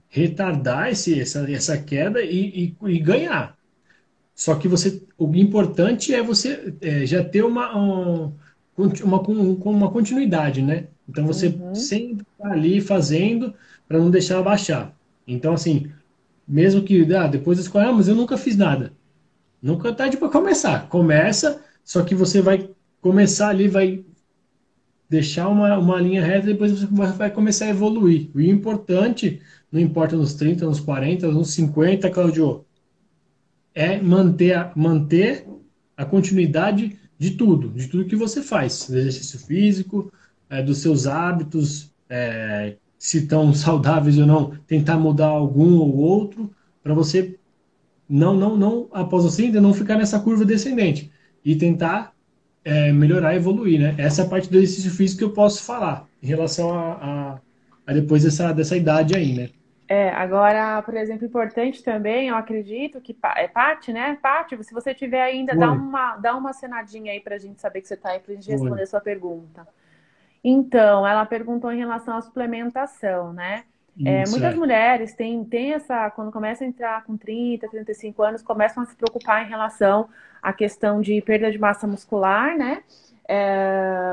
[SPEAKER 1] retardar essa queda e ganhar. Só que o importante é você já ter uma continuidade, né? Então você
[SPEAKER 2] Uhum.
[SPEAKER 1] sempre está ali fazendo para não deixar abaixar. Então, assim, mesmo que depois da escola, mas eu nunca fiz nada. Nunca é tarde para começar. Começa, só que você vai começar ali, vai deixar uma linha reta, e depois você vai começar a evoluir. O importante, não importa nos 30, nos 40, nos 50, Claudio, é manter a continuidade de tudo que você faz, do exercício físico, dos seus hábitos, se estão saudáveis ou não, tentar mudar algum ou outro, para você não, após os 30, não ficar nessa curva descendente e tentar melhorar, evoluir, né? Essa é a parte do exercício físico que eu posso falar em relação a depois dessa idade aí, né?
[SPEAKER 2] Agora, por exemplo, importante também, eu acredito que Paty, né? Paty, se você tiver ainda,
[SPEAKER 1] Foi,
[SPEAKER 2] dá uma acenadinha aí pra gente saber que você tá aí pra gente
[SPEAKER 1] foi.
[SPEAKER 2] responder a sua pergunta. Então, ela perguntou em relação à suplementação, né?
[SPEAKER 1] Isso
[SPEAKER 2] Muitas
[SPEAKER 1] é.
[SPEAKER 2] mulheres têm essa, quando começam a entrar com 30, 35 anos, começam a se preocupar em relação à questão de perda de massa muscular, né?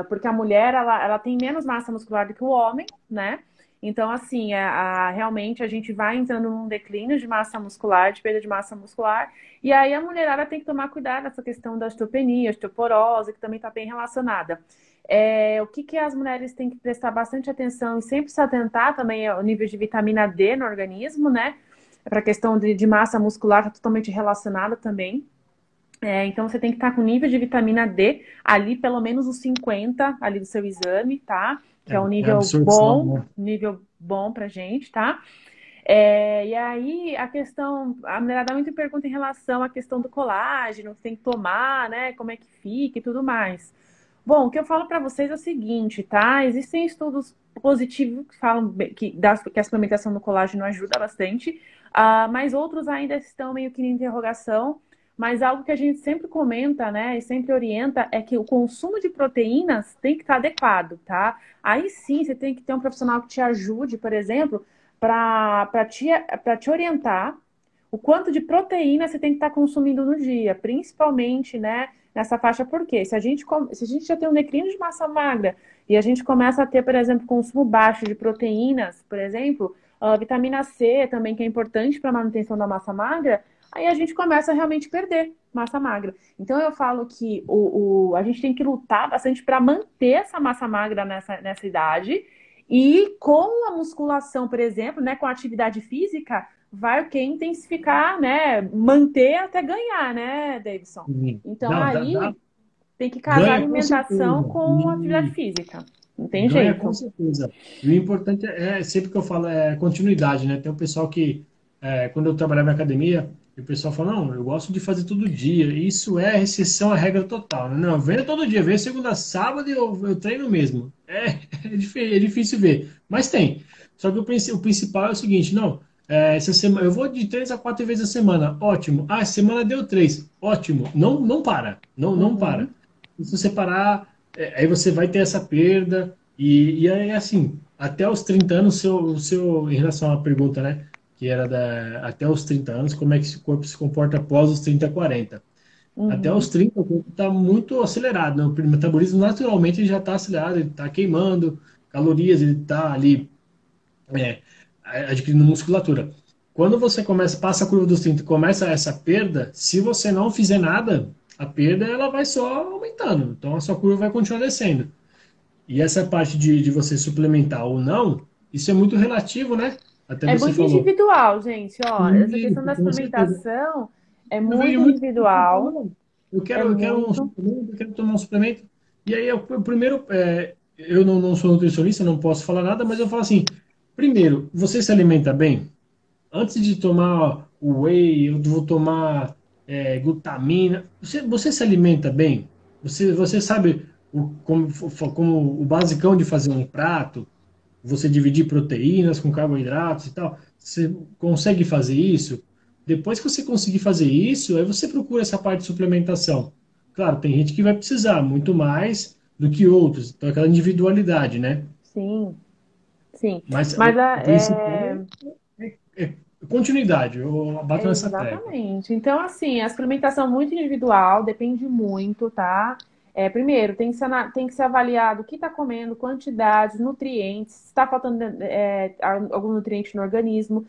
[SPEAKER 2] Porque a mulher, ela tem menos massa muscular do que o homem, né? Então, assim, realmente a gente vai entrando num declínio de massa muscular, de perda de massa muscular, e aí a mulherada tem que tomar cuidado nessa questão da osteopenia, osteoporose, que também está bem relacionada. O que as mulheres têm que prestar bastante atenção e sempre se atentar também ao nível de vitamina D no organismo, né? Para a questão de massa muscular, está totalmente relacionada também. Então você tem que estar com nível de vitamina D ali, pelo menos os 50 ali do seu exame, tá? Que é
[SPEAKER 1] É absorção, né?
[SPEAKER 2] nível bom pra gente, tá? E aí a mulher dá muita pergunta em relação à questão do colágeno, que tem que tomar, né? Como é que fica e tudo mais. Bom, o que eu falo para vocês é o seguinte, tá? Existem estudos positivos que falam que a suplementação do colágeno ajuda bastante, mas outros ainda estão meio que em interrogação. Mas algo que a gente sempre comenta, né, e sempre orienta é que o consumo de proteínas tem que estar adequado, tá? Aí sim, você tem que ter um profissional que te ajude, por exemplo, para te orientar o quanto de proteína você tem que estar consumindo no dia, principalmente, né, nessa faixa, porque se a gente já tem um declínio de massa magra e a gente começa a ter, por exemplo, consumo baixo de proteínas, por exemplo, a vitamina C também, que é importante para a manutenção da massa magra, aí a gente começa a realmente perder massa magra. Então eu falo que a gente tem que lutar bastante para manter essa massa magra nessa idade e com a musculação, por exemplo, né, com a atividade física, vai o que intensificar, né, manter até ganhar, né, Davidson?
[SPEAKER 1] Sim.
[SPEAKER 2] Então
[SPEAKER 1] Não,
[SPEAKER 2] aí tem que casar a
[SPEAKER 1] ganha com
[SPEAKER 2] alimentação
[SPEAKER 1] certeza.
[SPEAKER 2] com a atividade física. Não tem
[SPEAKER 1] Ganha com
[SPEAKER 2] jeito.
[SPEAKER 1] certeza. E o importante sempre que eu falo, é continuidade, né? Tem o pessoal que, quando eu trabalhava na academia, o pessoal fala, não, eu gosto de fazer todo dia. Isso é exceção à regra total, né? Não, venha todo dia, venha segunda a sábado e eu treino mesmo. É difícil ver, mas tem. Só que o principal é o seguinte, não, essa semana, eu vou de 3 a 4 vezes a semana, ótimo. Ah, semana deu 3, ótimo. Não para, não para.
[SPEAKER 2] Uhum.
[SPEAKER 1] E se você parar, aí você vai ter essa perda, e aí, assim, até os 30 anos, em relação à pergunta, né, que era até os 30 anos, como é que o corpo se comporta após os 30 40. Até os
[SPEAKER 2] Uhum.
[SPEAKER 1] 30 o corpo está muito acelerado, né? O metabolismo naturalmente já está acelerado, ele está queimando calorias, ele está ali é, adquirindo musculatura. quando você passa a curva dos 30 e começa essa perda, se você não fizer nada, a perda ela vai só aumentando. Então a sua curva vai continuar descendo. E essa parte de você suplementar ou não, isso é muito relativo, né? Até
[SPEAKER 2] É
[SPEAKER 1] você
[SPEAKER 2] muito
[SPEAKER 1] falou.
[SPEAKER 2] individual, gente. Ó, essa questão
[SPEAKER 1] Isso,
[SPEAKER 2] da
[SPEAKER 1] com certeza.
[SPEAKER 2] suplementação é
[SPEAKER 1] Eu vejo
[SPEAKER 2] muito
[SPEAKER 1] muito pessoal
[SPEAKER 2] individual.
[SPEAKER 1] falando,
[SPEAKER 2] É
[SPEAKER 1] eu quero um
[SPEAKER 2] muito.
[SPEAKER 1] suplemento, eu quero tomar um suplemento. E aí, eu primeiro, eu não sou nutricionista, não posso falar nada, mas eu falo assim: primeiro, você se alimenta bem? Antes de tomar o whey, eu vou tomar glutamina. Você se alimenta bem? Você sabe como o basicão de fazer um prato? Você dividir proteínas com carboidratos e tal. Você consegue fazer isso? Depois que você conseguir fazer isso, aí você procura essa parte de suplementação. Claro, tem gente que vai precisar muito mais do que outros, então aquela individualidade, né?
[SPEAKER 2] Sim, sim.
[SPEAKER 1] Mas
[SPEAKER 2] Mas
[SPEAKER 1] o principal é continuidade, eu bato nessa tecla.
[SPEAKER 2] exatamente. Então, assim, a suplementação é muito individual, depende muito, tá? Primeiro, tem que ser avaliado o que está comendo, quantidade, nutrientes, se está faltando algum nutriente no organismo.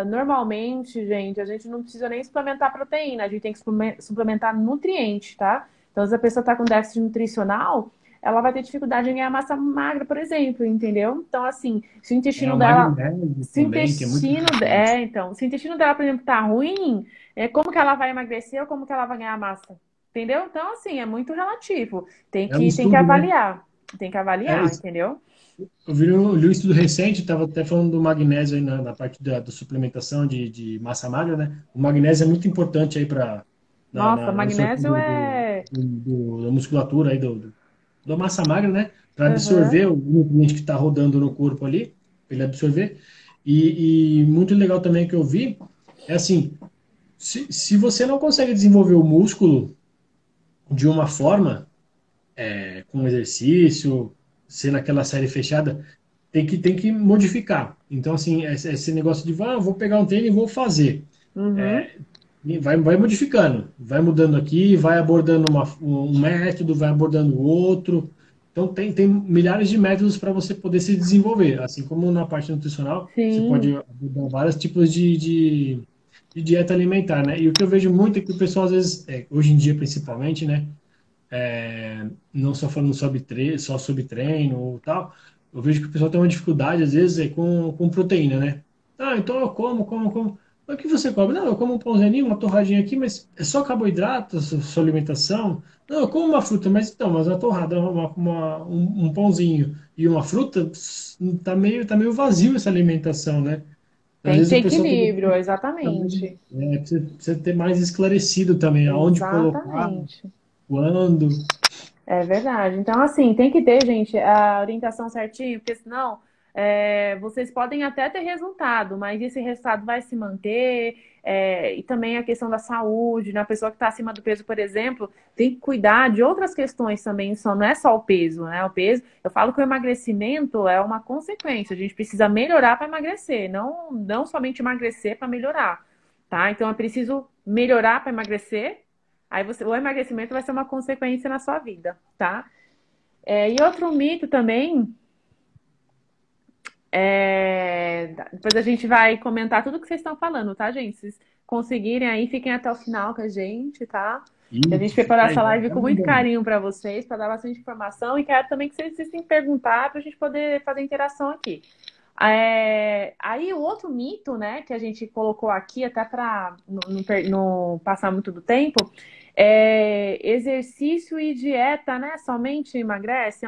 [SPEAKER 2] Normalmente, gente, a gente não precisa nem suplementar proteína, a gente tem que suplementar nutriente, tá? Então, se a pessoa está com déficit nutricional, ela vai ter dificuldade em ganhar massa magra, por exemplo, entendeu? Então, assim, se o
[SPEAKER 1] É
[SPEAKER 2] intestino
[SPEAKER 1] o
[SPEAKER 2] dela
[SPEAKER 1] magnésio também, que é muito importante.
[SPEAKER 2] se o intestino dela, por exemplo, tá ruim, como que ela vai emagrecer ou como que ela vai ganhar massa? Entendeu? Então, assim, é muito relativo.
[SPEAKER 1] É um
[SPEAKER 2] Tem que
[SPEAKER 1] estudo, né?
[SPEAKER 2] avaliar. Tem que
[SPEAKER 1] É,
[SPEAKER 2] avaliar, entendeu?
[SPEAKER 1] eu li um estudo recente, estava até falando do magnésio aí na parte da suplementação de massa magra, né? O magnésio é muito importante aí para
[SPEAKER 2] Nossa,
[SPEAKER 1] na absorção
[SPEAKER 2] magnésio é.
[SPEAKER 1] da musculatura aí da massa magra, né? Para
[SPEAKER 2] Aham.
[SPEAKER 1] absorver o nutriente que está rodando no corpo ali, para ele absorver. E muito legal também que eu vi é assim, se você não consegue desenvolver o músculo de uma forma, com exercício, sendo aquela série fechada, tem que modificar. Então, assim, esse negócio de, vou pegar um treino e vou fazer.
[SPEAKER 2] Uhum.
[SPEAKER 1] E vai modificando, vai mudando aqui, vai abordando um método, vai abordando outro. Então, tem milhares de métodos para você poder se desenvolver. Assim como na parte nutricional, você
[SPEAKER 2] Sim.
[SPEAKER 1] pode abordar vários tipos de dieta alimentar, né? E o que eu vejo muito é que o pessoal, às vezes, hoje em dia principalmente, né? Não só falando só sobre treino ou tal, eu vejo que o pessoal tem uma dificuldade, às vezes, com proteína, né? Ah, então eu como. Mas o que você come? Não, eu como um pãozinho, uma torradinha aqui, mas é só carboidrato, sua alimentação? Não, eu como uma fruta, mas então, mas uma torrada, um pãozinho e uma fruta, tá meio vazio essa alimentação, né? Às
[SPEAKER 2] Tem que
[SPEAKER 1] vezes
[SPEAKER 2] ter
[SPEAKER 1] o pessoal
[SPEAKER 2] equilíbrio,
[SPEAKER 1] também,
[SPEAKER 2] exatamente.
[SPEAKER 1] precisa ter mais esclarecido também aonde colocar,
[SPEAKER 2] Exatamente.
[SPEAKER 1] quando.
[SPEAKER 2] É verdade. Então, assim, tem que ter, gente, a orientação certinha, porque senão vocês podem até ter resultado, mas esse resultado vai se manter. E também a questão da saúde, na pessoa que está acima do peso, por exemplo, tem que cuidar de outras questões também, só, não é só o peso, né? O peso, eu falo que o emagrecimento é uma consequência, a gente precisa melhorar para emagrecer, não somente emagrecer para melhorar, tá? Então é preciso melhorar para emagrecer. O emagrecimento vai ser uma consequência na sua vida, tá? E outro mito também, depois a gente vai comentar tudo que vocês estão falando, tá, gente? Se vocês conseguirem aí, fiquem até o final com a gente, tá? A gente
[SPEAKER 1] Isso,
[SPEAKER 2] preparou
[SPEAKER 1] fica aí,
[SPEAKER 2] essa live
[SPEAKER 1] vai
[SPEAKER 2] com muito
[SPEAKER 1] mandando.
[SPEAKER 2] carinho para vocês, para dar bastante informação e quero também que vocês se perguntar para a gente poder fazer interação aqui. Aí o outro mito, né, que a gente colocou aqui até para não passar muito do tempo, exercício e dieta, né? Somente emagrece.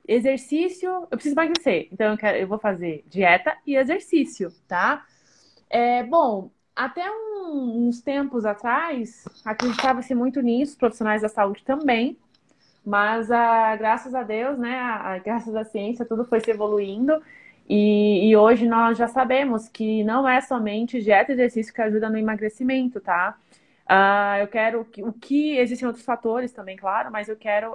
[SPEAKER 2] Exercício, eu preciso emagrecer, então eu vou fazer dieta e exercício, tá? Bom, até uns tempos atrás, acreditava-se muito nisso, profissionais da saúde também, mas graças a Deus, né, graças à ciência, tudo foi se evoluindo e hoje nós já sabemos que não é somente dieta e exercício que ajuda no emagrecimento, tá? Eu quero existem outros fatores também, claro, mas eu quero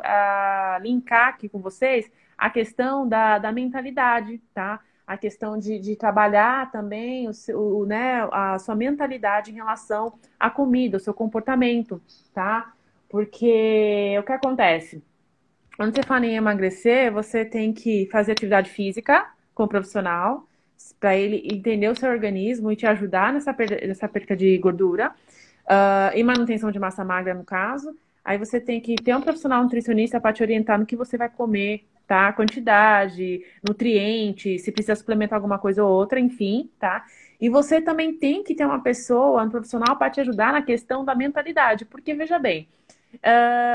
[SPEAKER 2] linkar aqui com vocês a questão da mentalidade, tá? A questão de trabalhar também né, a sua mentalidade em relação à comida, o seu comportamento, tá? Porque o que acontece? Quando você fala em emagrecer, você tem que fazer atividade física com o profissional, para ele entender o seu organismo e te ajudar nessa perda de gordura, e manutenção de massa magra, no caso. Aí você tem que ter um profissional nutricionista para te orientar no que você vai comer, tá? Quantidade, nutrientes, se precisa suplementar alguma coisa ou outra, enfim, tá? E você também tem que ter uma pessoa, um profissional para te ajudar na questão da mentalidade, porque veja bem,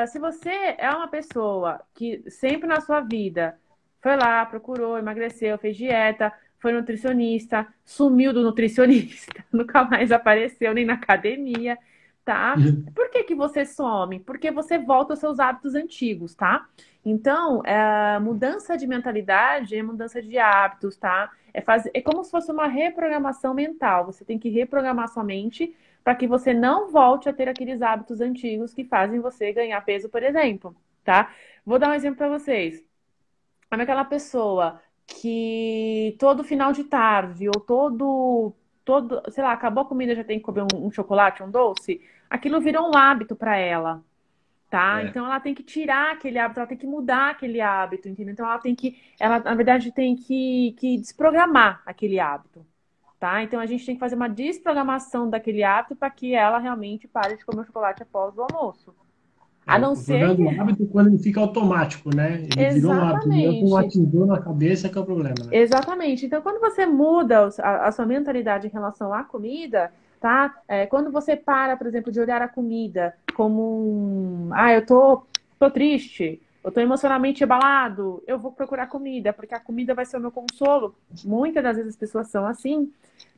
[SPEAKER 2] se você é uma pessoa que sempre na sua vida foi lá, procurou, emagreceu, fez dieta, foi nutricionista, sumiu do nutricionista, nunca mais apareceu nem na academia, tá? Por que que você some? Porque você volta aos seus hábitos antigos, tá? Então, mudança de mentalidade é mudança de hábitos, tá? É como se fosse uma reprogramação mental. Você tem que reprogramar sua mente para que você não volte a ter aqueles hábitos antigos que fazem você ganhar peso, por exemplo, tá? Vou dar um exemplo para vocês. Sabe aquela pessoa que todo final de tarde ou sei lá, acabou a comida, já tem que comer um chocolate, um doce? Aquilo virou um hábito para ela, tá?
[SPEAKER 1] É.
[SPEAKER 2] Então ela tem que tirar aquele hábito, ela tem que mudar aquele hábito, entendeu? Então ela na verdade tem que desprogramar aquele hábito, tá? Então a gente tem que fazer uma desprogramação daquele hábito para que ela realmente pare de comer o chocolate após o almoço. A não
[SPEAKER 1] O
[SPEAKER 2] ser
[SPEAKER 1] problema
[SPEAKER 2] que.
[SPEAKER 1] do hábito é quando ele fica automático, né? Ele virou um hábito, ele
[SPEAKER 2] Exatamente.
[SPEAKER 1] automatizou na cabeça que é o problema, né?
[SPEAKER 2] Exatamente. Então, quando você muda a sua mentalidade em relação à comida, tá? Quando você para, por exemplo, de olhar a comida como eu tô triste, eu tô emocionalmente abalado, eu vou procurar comida, porque a comida vai ser o meu consolo. Muitas das vezes as pessoas são assim,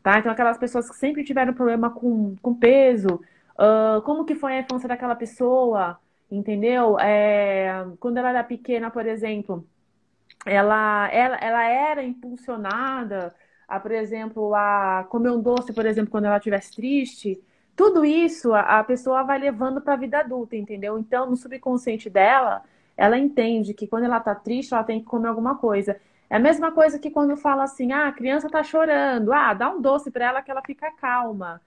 [SPEAKER 2] tá? Então, aquelas pessoas que sempre tiveram problema com peso, como que foi a infância daquela pessoa, entendeu? Quando ela era pequena, por exemplo, ela era impulsionada a, por exemplo, a comer um doce, por exemplo, quando ela estivesse triste. Tudo isso a pessoa vai levando para a vida adulta, entendeu? Então, no subconsciente dela, ela entende que quando ela tá triste, ela tem que comer alguma coisa. É a mesma coisa que quando fala assim, a criança tá chorando, dá um doce para ela que ela fica calma.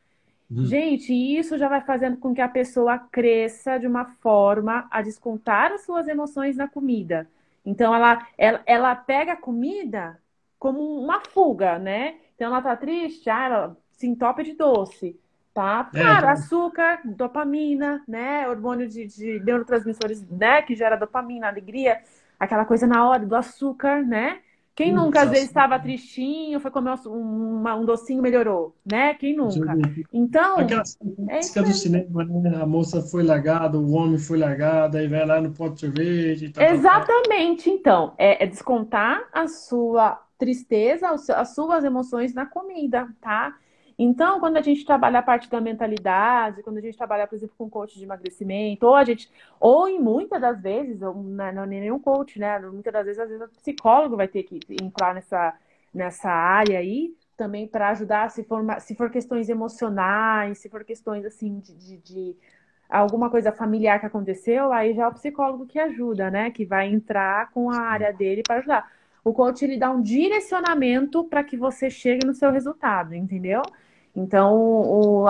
[SPEAKER 1] Uhum.
[SPEAKER 2] Gente, isso já vai fazendo com que a pessoa cresça de uma forma a descontar as suas emoções na comida. Então, ela pega a comida como uma fuga, né? Então, ela tá triste, ela se entope de doce, tá?
[SPEAKER 1] É,
[SPEAKER 2] Claro, açúcar, dopamina, né? Hormônio de neurotransmissores, né? Que gera dopamina, alegria, aquela coisa na hora do açúcar, né? Quem nunca,
[SPEAKER 1] putz,
[SPEAKER 2] às vezes, estava tristinho, foi comer um docinho, melhorou, né? Quem nunca? Então,
[SPEAKER 1] aquela cena
[SPEAKER 2] é isso
[SPEAKER 1] clássica do
[SPEAKER 2] mesmo.
[SPEAKER 1] cinema, né? A moça foi largada, o homem foi largado, aí vai lá no pote de sorvete e tal, tal, tal.
[SPEAKER 2] Exatamente, então, é descontar a sua tristeza, as suas emoções na comida, tá? Então, quando a gente trabalha a parte da mentalidade, quando a gente trabalha, por exemplo, com coach de emagrecimento, ou em muitas das vezes, não é nenhum coach, né? Muitas das vezes, às vezes, o psicólogo vai ter que entrar nessa área aí, também para ajudar se for questões emocionais, se for questões assim de alguma coisa familiar que aconteceu, aí já é o psicólogo que ajuda, né? Que vai entrar com a área dele para ajudar. O coach ele dá um direcionamento para que você chegue no seu resultado, entendeu? Então,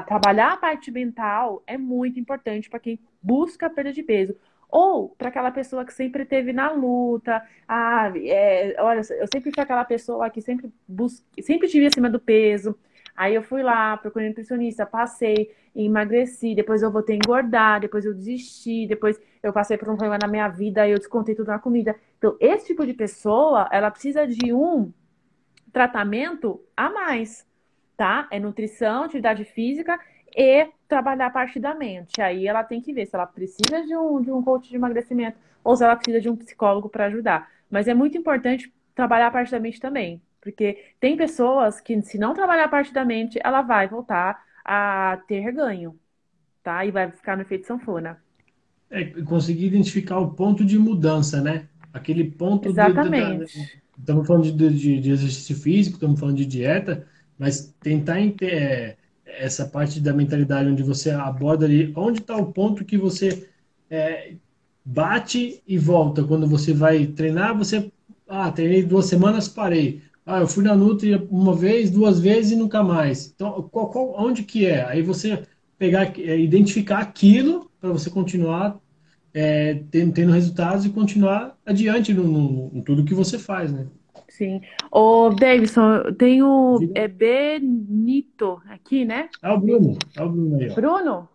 [SPEAKER 2] trabalhar a parte mental é muito importante para quem busca perda de peso. Ou para aquela pessoa que sempre esteve na luta. Olha, eu sempre fui aquela pessoa que sempre tive acima do peso. Aí eu fui lá, procurei nutricionista, passei, emagreci, depois eu voltei a engordar, depois eu desisti, depois eu passei por um problema na minha vida e eu descontei tudo na comida. Então, esse tipo de pessoa, ela precisa de um tratamento a mais, tá? É nutrição, atividade física e trabalhar a parte da mente. Aí ela tem que ver se ela precisa de um coach de emagrecimento ou se ela precisa de um psicólogo para ajudar. Mas é muito importante trabalhar a parte da mente também, porque tem pessoas que, se não trabalhar a parte da mente, ela vai voltar a ter reganho, tá? E vai ficar no efeito sanfona.
[SPEAKER 1] Conseguir identificar o ponto de mudança, né? Aquele ponto
[SPEAKER 2] Exatamente.
[SPEAKER 1] estamos falando de exercício físico, estamos falando de dieta, mas tentar essa parte da mentalidade onde você aborda ali, onde está o ponto que você é, bate e volta. Quando você vai treinar, treinei 2 semanas, parei. Eu fui na Nutri uma vez, 2 vezes e nunca mais. Então, onde que é? Aí você pegar, identificar aquilo para você continuar tendo resultados e continuar adiante em tudo que você faz, né?
[SPEAKER 2] Sim. Ô, Davidson, tem o
[SPEAKER 1] Diga.
[SPEAKER 2] Benito aqui, né?
[SPEAKER 1] É o Bruno aí, ó.
[SPEAKER 2] Bruno?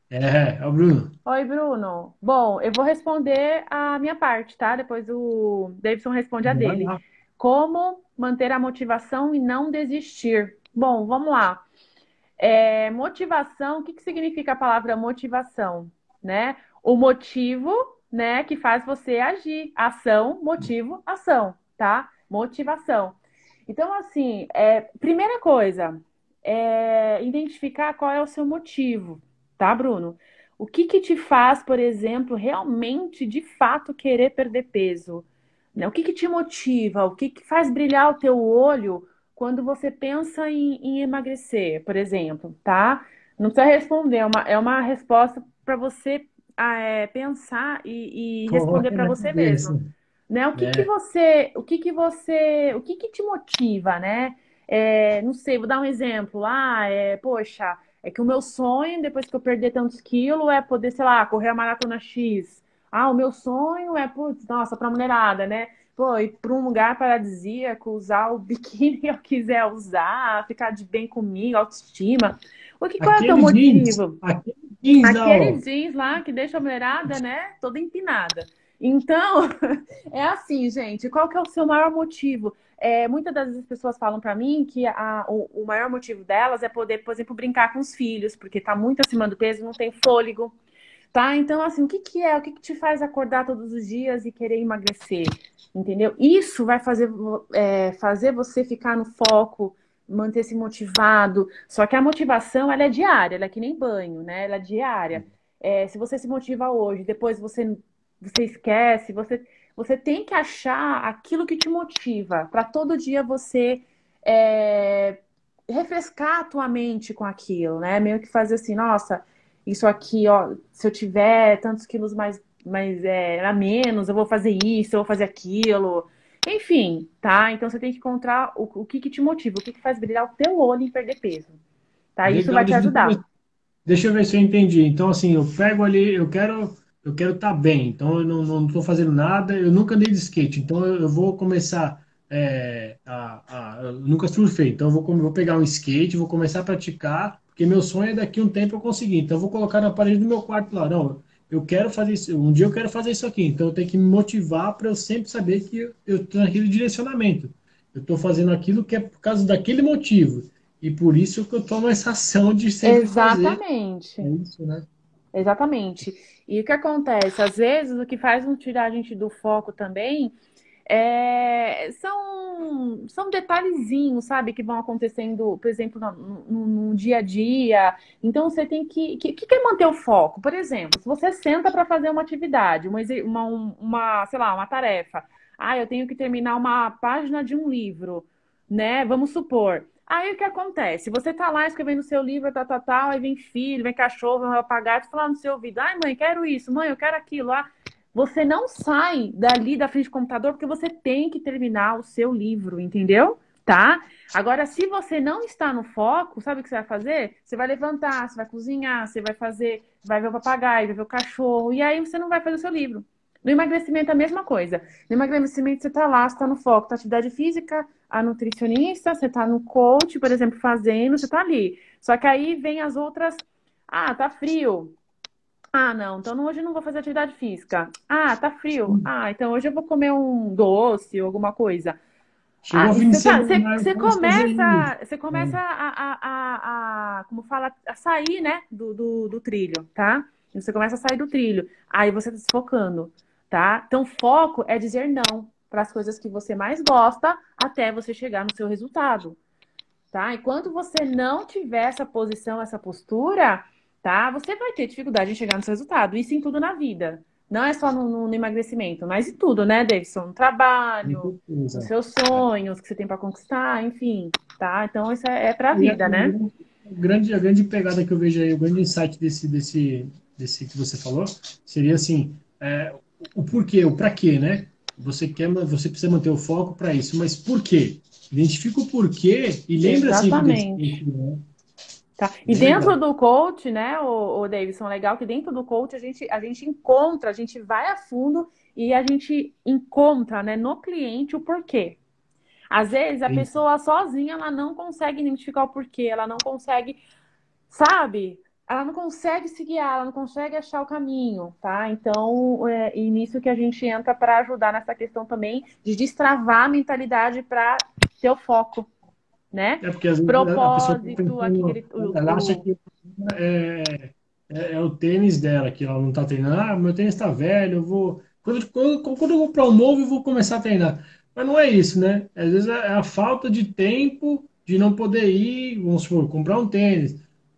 [SPEAKER 1] É o Bruno.
[SPEAKER 2] Oi, Bruno. Bom, eu vou responder a minha parte, tá? Depois o Davidson responde a
[SPEAKER 1] Vai
[SPEAKER 2] dele.
[SPEAKER 1] lá.
[SPEAKER 2] Como manter a motivação e não desistir? Bom, vamos lá. Motivação, o que que significa a palavra motivação, né? O motivo, né, que faz você agir. Ação, motivo, ação, tá? Motivação. Então, assim, primeira coisa, identificar qual é o seu motivo, tá, Bruno? O que que te faz, por exemplo, realmente, de fato, querer perder peso? Né? O que que te motiva? O que que faz brilhar o teu olho quando você pensa em emagrecer, por exemplo, tá? Não precisa responder, é uma resposta para você pensar e
[SPEAKER 1] Pô,
[SPEAKER 2] responder para
[SPEAKER 1] na
[SPEAKER 2] você mesmo,
[SPEAKER 1] cabeça.
[SPEAKER 2] né?
[SPEAKER 1] É.
[SPEAKER 2] O que que te motiva, né? Não sei, vou dar um exemplo. Poxa, é que o meu sonho, depois que eu perder tantos quilos, é poder, sei lá, correr a maratona X. O meu sonho é, putz, nossa, pra mulherada, né? Pô, ir para um lugar paradisíaco, usar o biquíni que eu quiser usar, ficar de bem comigo, autoestima. Qual é o teu motivo?
[SPEAKER 1] Aquele jeans lá,
[SPEAKER 2] Aquele
[SPEAKER 1] ó.
[SPEAKER 2] jeans lá que deixa a mulherada, né, toda empinada. Então, é assim, gente, qual que é o seu maior motivo? Muitas das vezes as pessoas falam para mim que o maior motivo delas é poder, por exemplo, brincar com os filhos, porque tá muito acima do peso, não tem fôlego, tá? Então, assim, o que que te faz acordar todos os dias e querer emagrecer? Entendeu? Isso vai fazer você ficar no foco, manter-se motivado. Só que a motivação, ela é diária, ela é que nem banho, né? Ela é diária. Se você se motiva hoje, depois você esquece, você tem que achar aquilo que te motiva, para todo dia você é, refrescar a tua mente com aquilo, né? Meio que fazer assim, nossa, isso aqui, ó, se eu tiver tantos quilos a menos, eu vou fazer isso, eu vou fazer aquilo. Enfim, tá? Então você tem que encontrar o que que te motiva, o que que faz brilhar o teu olho em perder peso, tá? Isso vai
[SPEAKER 1] Legal,
[SPEAKER 2] te ajudar.
[SPEAKER 1] deixa eu ver se eu entendi. Então, assim, eu pego ali, eu quero estar bem. Então, eu não estou fazendo nada. Eu nunca andei de skate. Então, eu vou começar eu nunca surfei. Então, vou pegar um skate, vou começar a praticar, porque meu sonho é daqui a um tempo eu conseguir. Então, eu vou colocar na parede do meu quarto lá. Não, eu quero fazer isso. Um dia eu quero fazer isso aqui. Então, eu tenho que me motivar para eu sempre saber que eu estou naquele direcionamento. Eu estou fazendo aquilo que é por causa daquele motivo. E por isso que eu tomo essa ação de sempre fazer. É
[SPEAKER 2] Exatamente.
[SPEAKER 1] isso, né?
[SPEAKER 2] Exatamente. E o que acontece? Às vezes, o que faz não tirar a gente do foco também são detalhezinhos, sabe, que vão acontecendo, por exemplo, no dia a dia. Então, você tem que é manter o foco? Por exemplo, se você senta para fazer uma atividade, sei lá, uma tarefa. Eu tenho que terminar uma página de um livro, né? Vamos supor. Aí o que acontece? Você tá lá escrevendo o seu livro, tal, tal, tal, aí vem filho, vem cachorro, vem papagaio, falando no seu ouvido, ai mãe, quero isso, mãe, eu quero aquilo. Você não sai dali da frente do computador porque você tem que terminar o seu livro, entendeu? Tá? Agora, se você não está no foco, sabe o que você vai fazer? Você vai levantar, você vai cozinhar, você vai fazer, vai ver o papagaio, vai ver o cachorro, e aí você não vai fazer o seu livro. No emagrecimento é a mesma coisa. No emagrecimento você está lá, você está no foco, tá atividade física, a nutricionista, você está no coach, por exemplo, fazendo, você está ali. Só que aí vem as outras. Tá frio. Não, então hoje eu não vou fazer atividade física. Tá frio. Então hoje eu vou comer um doce ou alguma coisa.
[SPEAKER 1] Chegou o
[SPEAKER 2] E
[SPEAKER 1] fim de
[SPEAKER 2] você tá,
[SPEAKER 1] semana, eu posso fazer isso.
[SPEAKER 2] você começa como fala, a sair, né, do trilho, tá? E você começa a sair do trilho. Aí você tá se focando, tá? Então, foco é dizer não para as coisas que você mais gosta até você chegar no seu resultado, tá? Enquanto você não tiver essa posição, essa postura, tá? Você vai ter dificuldade em chegar no seu resultado. Isso em tudo na vida. Não é só no emagrecimento, mas em tudo, né, Davidson? No
[SPEAKER 1] Com
[SPEAKER 2] trabalho, nos
[SPEAKER 1] certeza.
[SPEAKER 2] seus sonhos que você tem para conquistar, enfim, tá? Então isso é pra
[SPEAKER 1] E
[SPEAKER 2] vida, né?
[SPEAKER 1] a grande pegada que eu vejo aí, o grande insight desse que você falou, seria assim, o porquê, o para quê, né? Você precisa manter o foco para isso, mas por quê? Identifica o porquê e lembra sempre desse
[SPEAKER 2] Exatamente.
[SPEAKER 1] porquê, né?
[SPEAKER 2] Tá. E
[SPEAKER 1] Bem
[SPEAKER 2] dentro
[SPEAKER 1] legal.
[SPEAKER 2] do coach, né, o Davidson, legal que dentro do coach a gente encontra, a gente vai a fundo e a gente encontra, né, no cliente o porquê. Às vezes a
[SPEAKER 1] Tem-
[SPEAKER 2] pessoa sozinha ela não consegue identificar o porquê, ela não consegue, sabe? Ela não consegue se guiar, ela não consegue achar o caminho, tá? Então, e nisso que a gente entra para ajudar nessa questão também de destravar a mentalidade para ter o foco, né?
[SPEAKER 1] É porque às vezes a pessoa está
[SPEAKER 2] Propósito,
[SPEAKER 1] pensando, ela acha que é o tênis dela, que ela não está treinando. Ah, meu tênis está velho, eu vou. Quando eu comprar um novo, eu vou começar a treinar. Mas não é isso, né? Às vezes é a falta de tempo de não poder ir, vamos supor, comprar um tênis.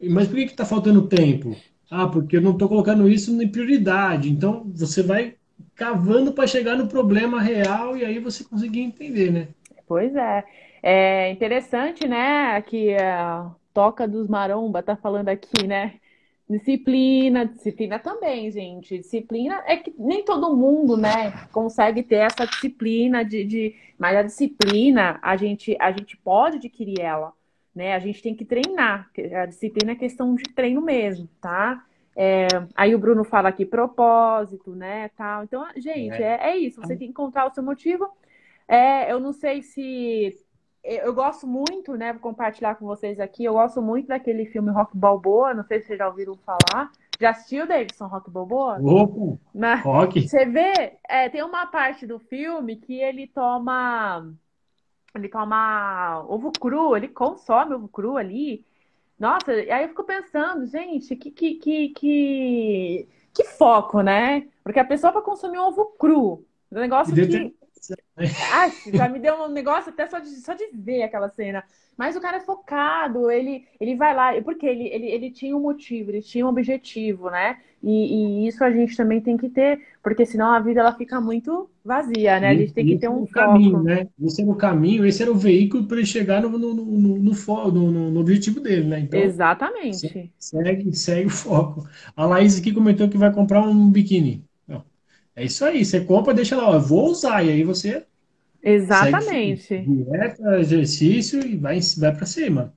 [SPEAKER 1] Mas por que que está faltando tempo? Ah, porque eu não estou colocando isso em prioridade. Então você vai cavando para chegar no problema real e aí você conseguir entender, né?
[SPEAKER 2] Pois é. É interessante, né, que a Toca dos Maromba tá falando aqui, né? Disciplina, disciplina também, gente. Disciplina é que nem todo mundo, né, consegue ter essa disciplina mas a disciplina a gente pode adquirir ela, né? A gente tem que treinar. A disciplina é questão de treino mesmo, tá? Aí o Bruno fala aqui propósito, né, tal. Então, gente,
[SPEAKER 1] É.
[SPEAKER 2] é isso. Você tem que encontrar o seu motivo. Eu não sei se. Eu gosto muito, né? Vou compartilhar com vocês aqui. Eu gosto muito daquele filme Rock Balboa. Não sei se vocês já ouviram falar. Já assistiu, Davidson, Rock Balboa?
[SPEAKER 1] Opa,
[SPEAKER 2] Mas
[SPEAKER 1] rock.
[SPEAKER 2] você vê, tem uma parte do filme que ele toma. Ele toma ovo cru, ele consome ovo cru ali. Nossa, aí eu fico pensando, gente, que foco, né? Porque a pessoa para consumir um ovo cru, um
[SPEAKER 1] E
[SPEAKER 2] negócio que
[SPEAKER 1] determinação, né?
[SPEAKER 2] já me deu um negócio até só de ver aquela cena. Mas o cara é focado, ele vai lá, porque ele tinha um motivo, ele tinha um objetivo, né? E isso a gente também tem que ter, porque senão a vida ela fica muito vazia, né? A gente tem
[SPEAKER 1] E
[SPEAKER 2] que ter
[SPEAKER 1] esse era
[SPEAKER 2] um
[SPEAKER 1] o caminho,
[SPEAKER 2] foco.
[SPEAKER 1] né? Esse era o caminho, esse era o veículo para ele chegar no objetivo dele, né? Então,
[SPEAKER 2] Exatamente.
[SPEAKER 1] segue o foco. A Laís aqui comentou que vai comprar um biquíni. Não, é isso aí, você compra, deixa lá, ó, eu vou usar, e aí você segue firme.
[SPEAKER 2] Exatamente.
[SPEAKER 1] Dieta, exercício e vai para cima.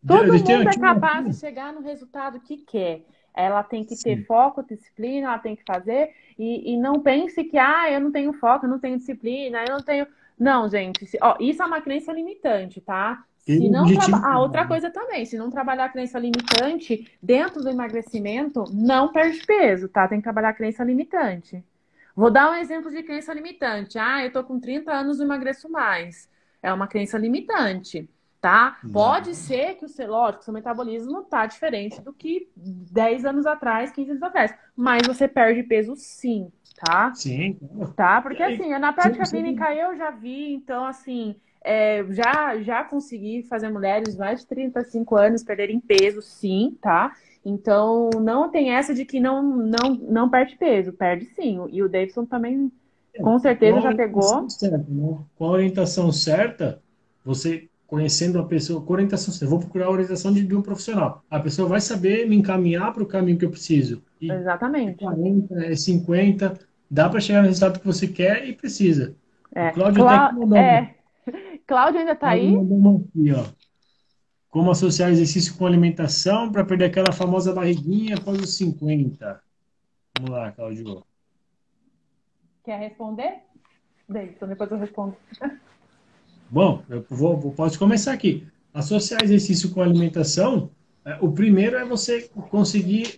[SPEAKER 2] Todo
[SPEAKER 1] Eu
[SPEAKER 2] mundo é
[SPEAKER 1] tinha uma
[SPEAKER 2] capaz de
[SPEAKER 1] aqui,
[SPEAKER 2] chegar no resultado que quer. Ela tem que ter
[SPEAKER 1] sim,
[SPEAKER 2] foco, disciplina, ela tem que fazer e não pense que, eu não tenho foco, eu não tenho disciplina, eu não tenho. Não, gente, isso é uma crença limitante, tá? Se
[SPEAKER 1] aquele
[SPEAKER 2] não
[SPEAKER 1] objetivo.
[SPEAKER 2] outra coisa também, se não trabalhar a crença limitante dentro do emagrecimento, não perde peso, tá? Tem que trabalhar a crença limitante. Vou dar um exemplo de crença limitante. Eu tô com 30 anos e não emagreço mais. É uma crença limitante, tá? Pode
[SPEAKER 1] Não,
[SPEAKER 2] ser que lógico, seu metabolismo tá diferente do que 10 anos atrás, 15 anos atrás, mas você perde peso sim, tá?
[SPEAKER 1] sim.
[SPEAKER 2] Tá?
[SPEAKER 1] E
[SPEAKER 2] Porque
[SPEAKER 1] aí,
[SPEAKER 2] assim, na prática
[SPEAKER 1] sempre,
[SPEAKER 2] clínica eu já vi, então assim, já consegui fazer mulheres de mais de 35 anos perderem peso, sim, tá? Então não tem essa de que não perde peso, perde sim. E o Davidson também com
[SPEAKER 1] com
[SPEAKER 2] certeza
[SPEAKER 1] a
[SPEAKER 2] já
[SPEAKER 1] orientação
[SPEAKER 2] pegou.
[SPEAKER 1] certa, né? Com a orientação certa, você conhecendo a pessoa, com a orientação certa, eu vou procurar a orientação de um profissional. A pessoa vai saber me encaminhar para o caminho que eu preciso. E é
[SPEAKER 2] Exatamente.
[SPEAKER 1] 40, é 50, dá para chegar no resultado que você quer e precisa. O
[SPEAKER 2] É,
[SPEAKER 1] Cláudio até que
[SPEAKER 2] Cláudio ainda tá
[SPEAKER 1] Cláudio
[SPEAKER 2] aí?
[SPEAKER 1] mandou uma aqui, ó. Como associar exercício com alimentação para perder aquela famosa barriguinha após os 50. Vamos lá, Cláudio.
[SPEAKER 2] Quer responder? Davidson, depois eu respondo.
[SPEAKER 1] Bom, posso começar aqui. Associar exercício com alimentação, o primeiro é você conseguir,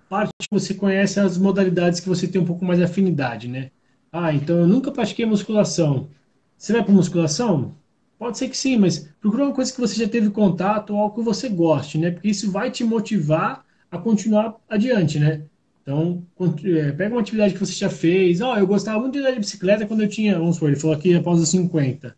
[SPEAKER 1] parte que você conhece as modalidades que você tem um pouco mais de afinidade, né? Ah, então eu nunca pratiquei musculação. Você vai para musculação? Pode ser que sim, mas procura uma coisa que você já teve contato ou algo que você goste, né? Porque isso vai te motivar a continuar adiante, né? Então, pega uma atividade que você já fez. Ó, eu gostava muito de andar de bicicleta quando eu tinha, vamos supor, ele falou aqui após os 50.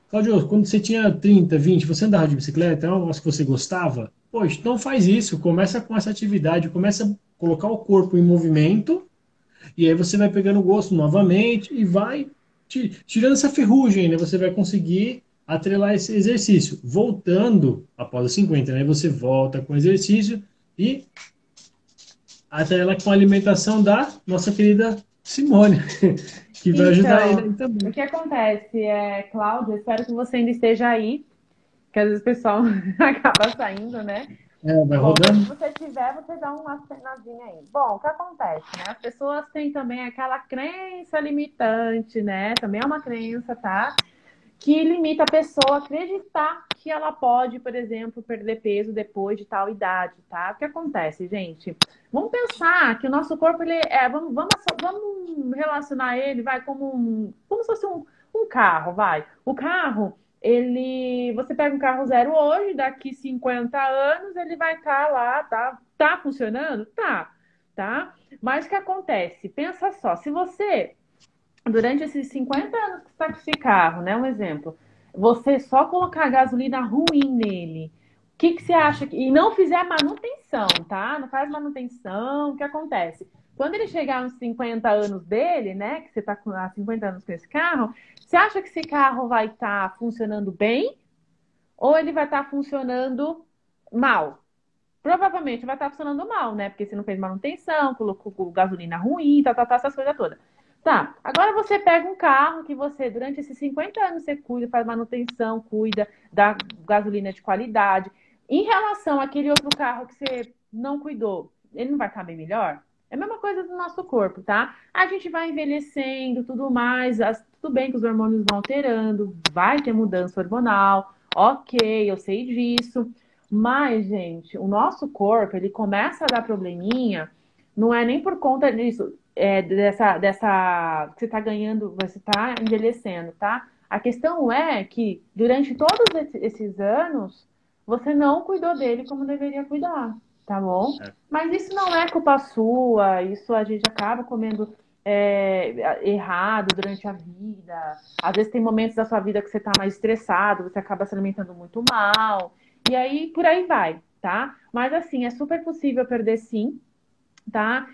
[SPEAKER 1] Cláudio, quando você tinha 30, 20, você andava de bicicleta, é um negócio que você gostava? Poxa, então faz isso, começa com essa atividade, começa a colocar o corpo em movimento, e aí você vai pegando gosto novamente e vai tirando essa ferrugem, né? Você vai conseguir atrelar esse exercício. Voltando após os 50, né? Você volta com o exercício e atrela com a alimentação da nossa querida Simone, que vai ajudar ele
[SPEAKER 2] Então,
[SPEAKER 1] aí
[SPEAKER 2] o
[SPEAKER 1] também.
[SPEAKER 2] que acontece Cláudia, espero que você ainda esteja aí, que às vezes o pessoal acaba saindo, né?
[SPEAKER 1] É, vai
[SPEAKER 2] Bom, então se
[SPEAKER 1] rodando.
[SPEAKER 2] você tiver, você dá uma cenadinha aí. Bom, o que acontece, né? As pessoas têm também aquela crença limitante, né? Também é uma crença, tá? que limita a pessoa a acreditar que ela pode, por exemplo, perder peso depois de tal idade, tá? O que acontece, gente? Vamos pensar que o nosso corpo, vamos relacionar ele, vai, como se fosse um carro, vai. O carro, você pega um carro zero hoje, daqui 50 anos, ele vai estar lá, tá funcionando? Tá? Mas o que acontece? Pensa só, se você durante esses 50 anos que está com esse carro, né? Um exemplo. Você só colocar gasolina ruim nele. O que você acha e não fizer manutenção, tá? Não faz manutenção, o que acontece? Quando ele chegar nos 50 anos dele, né? Que você está há 50 anos com esse carro, você acha que esse carro vai estar funcionando bem ou ele vai estar funcionando mal? Provavelmente vai estar funcionando mal, né? Porque você não fez manutenção, colocou gasolina ruim, essas coisas todas. Tá, agora você pega um carro que você, durante esses 50 anos, você cuida, faz manutenção, cuida da gasolina de qualidade. Em relação àquele outro carro que você não cuidou, ele não vai estar bem melhor? É a mesma coisa do nosso corpo, tá? A gente vai envelhecendo, tudo mais, tudo bem que os hormônios vão alterando, vai ter mudança hormonal, ok, eu sei disso. Mas, gente, o nosso corpo, ele começa a dar probleminha, não é nem por conta disso, dessa que você está ganhando, você está envelhecendo, tá? A questão é que durante todos esses anos, você não cuidou dele como deveria cuidar, tá bom? Mas isso não é culpa sua, isso a gente acaba comendo errado durante a vida. Às vezes tem momentos da sua vida que você está mais estressado, você acaba se alimentando muito mal. E aí, por aí vai, tá? Mas assim, é super possível perder sim, tá?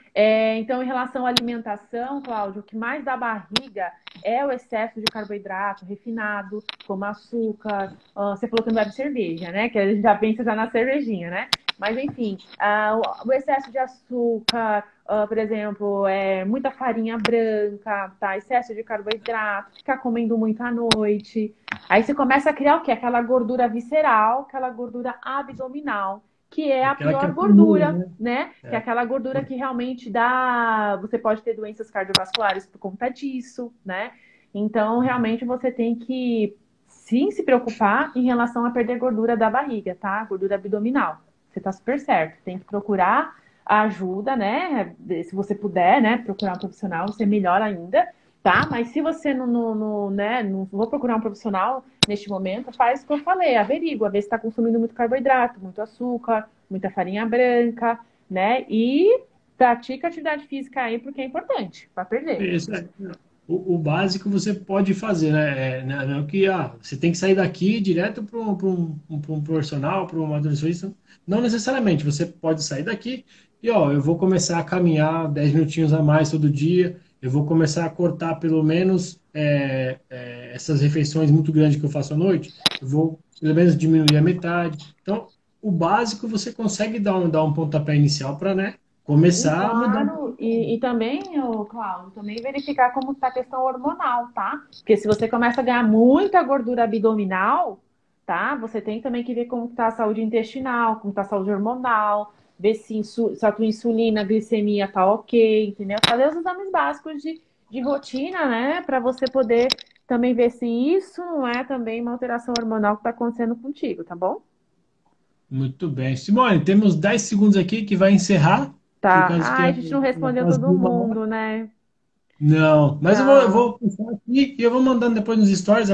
[SPEAKER 2] Então, em relação à alimentação, Cláudio, o que mais dá barriga é o excesso de carboidrato refinado, como açúcar. Você falou que não bebe cerveja, né? Que a gente já pensa já na cervejinha, né? Mas, enfim, o excesso de açúcar, por exemplo, muita farinha branca, tá? Excesso de carboidrato, ficar comendo muito à noite. Aí você começa a criar o quê? Aquela gordura visceral, aquela gordura abdominal, que é a
[SPEAKER 1] Aquela que
[SPEAKER 2] pior
[SPEAKER 1] acumula,
[SPEAKER 2] gordura,
[SPEAKER 1] né?
[SPEAKER 2] né? Que é
[SPEAKER 1] É.
[SPEAKER 2] aquela gordura que realmente dá. Você pode ter doenças cardiovasculares por conta disso, né? Então, realmente, você tem que sim se preocupar em relação a perder gordura da barriga, tá? Gordura abdominal. Você tá super certo. Tem que procurar ajuda, né? Se você puder, né? Procurar um profissional, você melhor ainda, tá? Mas se você né, não vou procurar um profissional neste momento, faz o que eu falei, averigua, vê se está consumindo muito carboidrato, muito açúcar, muita farinha branca, né? E pratica atividade física aí porque é importante para perder.
[SPEAKER 1] Isso, o básico você pode fazer, né? Não que você tem que sair daqui direto para um profissional, para uma nutricionista. Não necessariamente, você pode sair daqui e eu vou começar a caminhar 10 minutinhos a mais todo dia, eu vou começar a cortar pelo menos essas refeições muito grandes que eu faço à noite, eu vou pelo menos diminuir a metade. Então, o básico você consegue dar um pontapé inicial para, né,
[SPEAKER 2] E
[SPEAKER 1] começar a mudar um
[SPEAKER 2] claro,
[SPEAKER 1] pouco.
[SPEAKER 2] e também, Cláudio, também verificar como está a questão hormonal, tá? Porque se você começa a ganhar muita gordura abdominal, tá? Você tem também que ver como está a saúde intestinal, como está a saúde hormonal, ver se a tua insulina, a glicemia tá ok, entendeu? Fazer os exames básicos de rotina, né? Para você poder também ver se isso não é também uma alteração hormonal que está acontecendo contigo, tá bom?
[SPEAKER 1] Muito bem. Simone, temos 10 segundos aqui que vai encerrar, por
[SPEAKER 2] Tá.
[SPEAKER 1] causa que
[SPEAKER 2] Ai,
[SPEAKER 1] é
[SPEAKER 2] a gente não respondeu
[SPEAKER 1] quase
[SPEAKER 2] todo
[SPEAKER 1] uma hora.
[SPEAKER 2] mundo, né?
[SPEAKER 1] Não, mas eu vou, eu
[SPEAKER 2] Tá.
[SPEAKER 1] vou pensar aqui e eu vou mandando depois nos stories.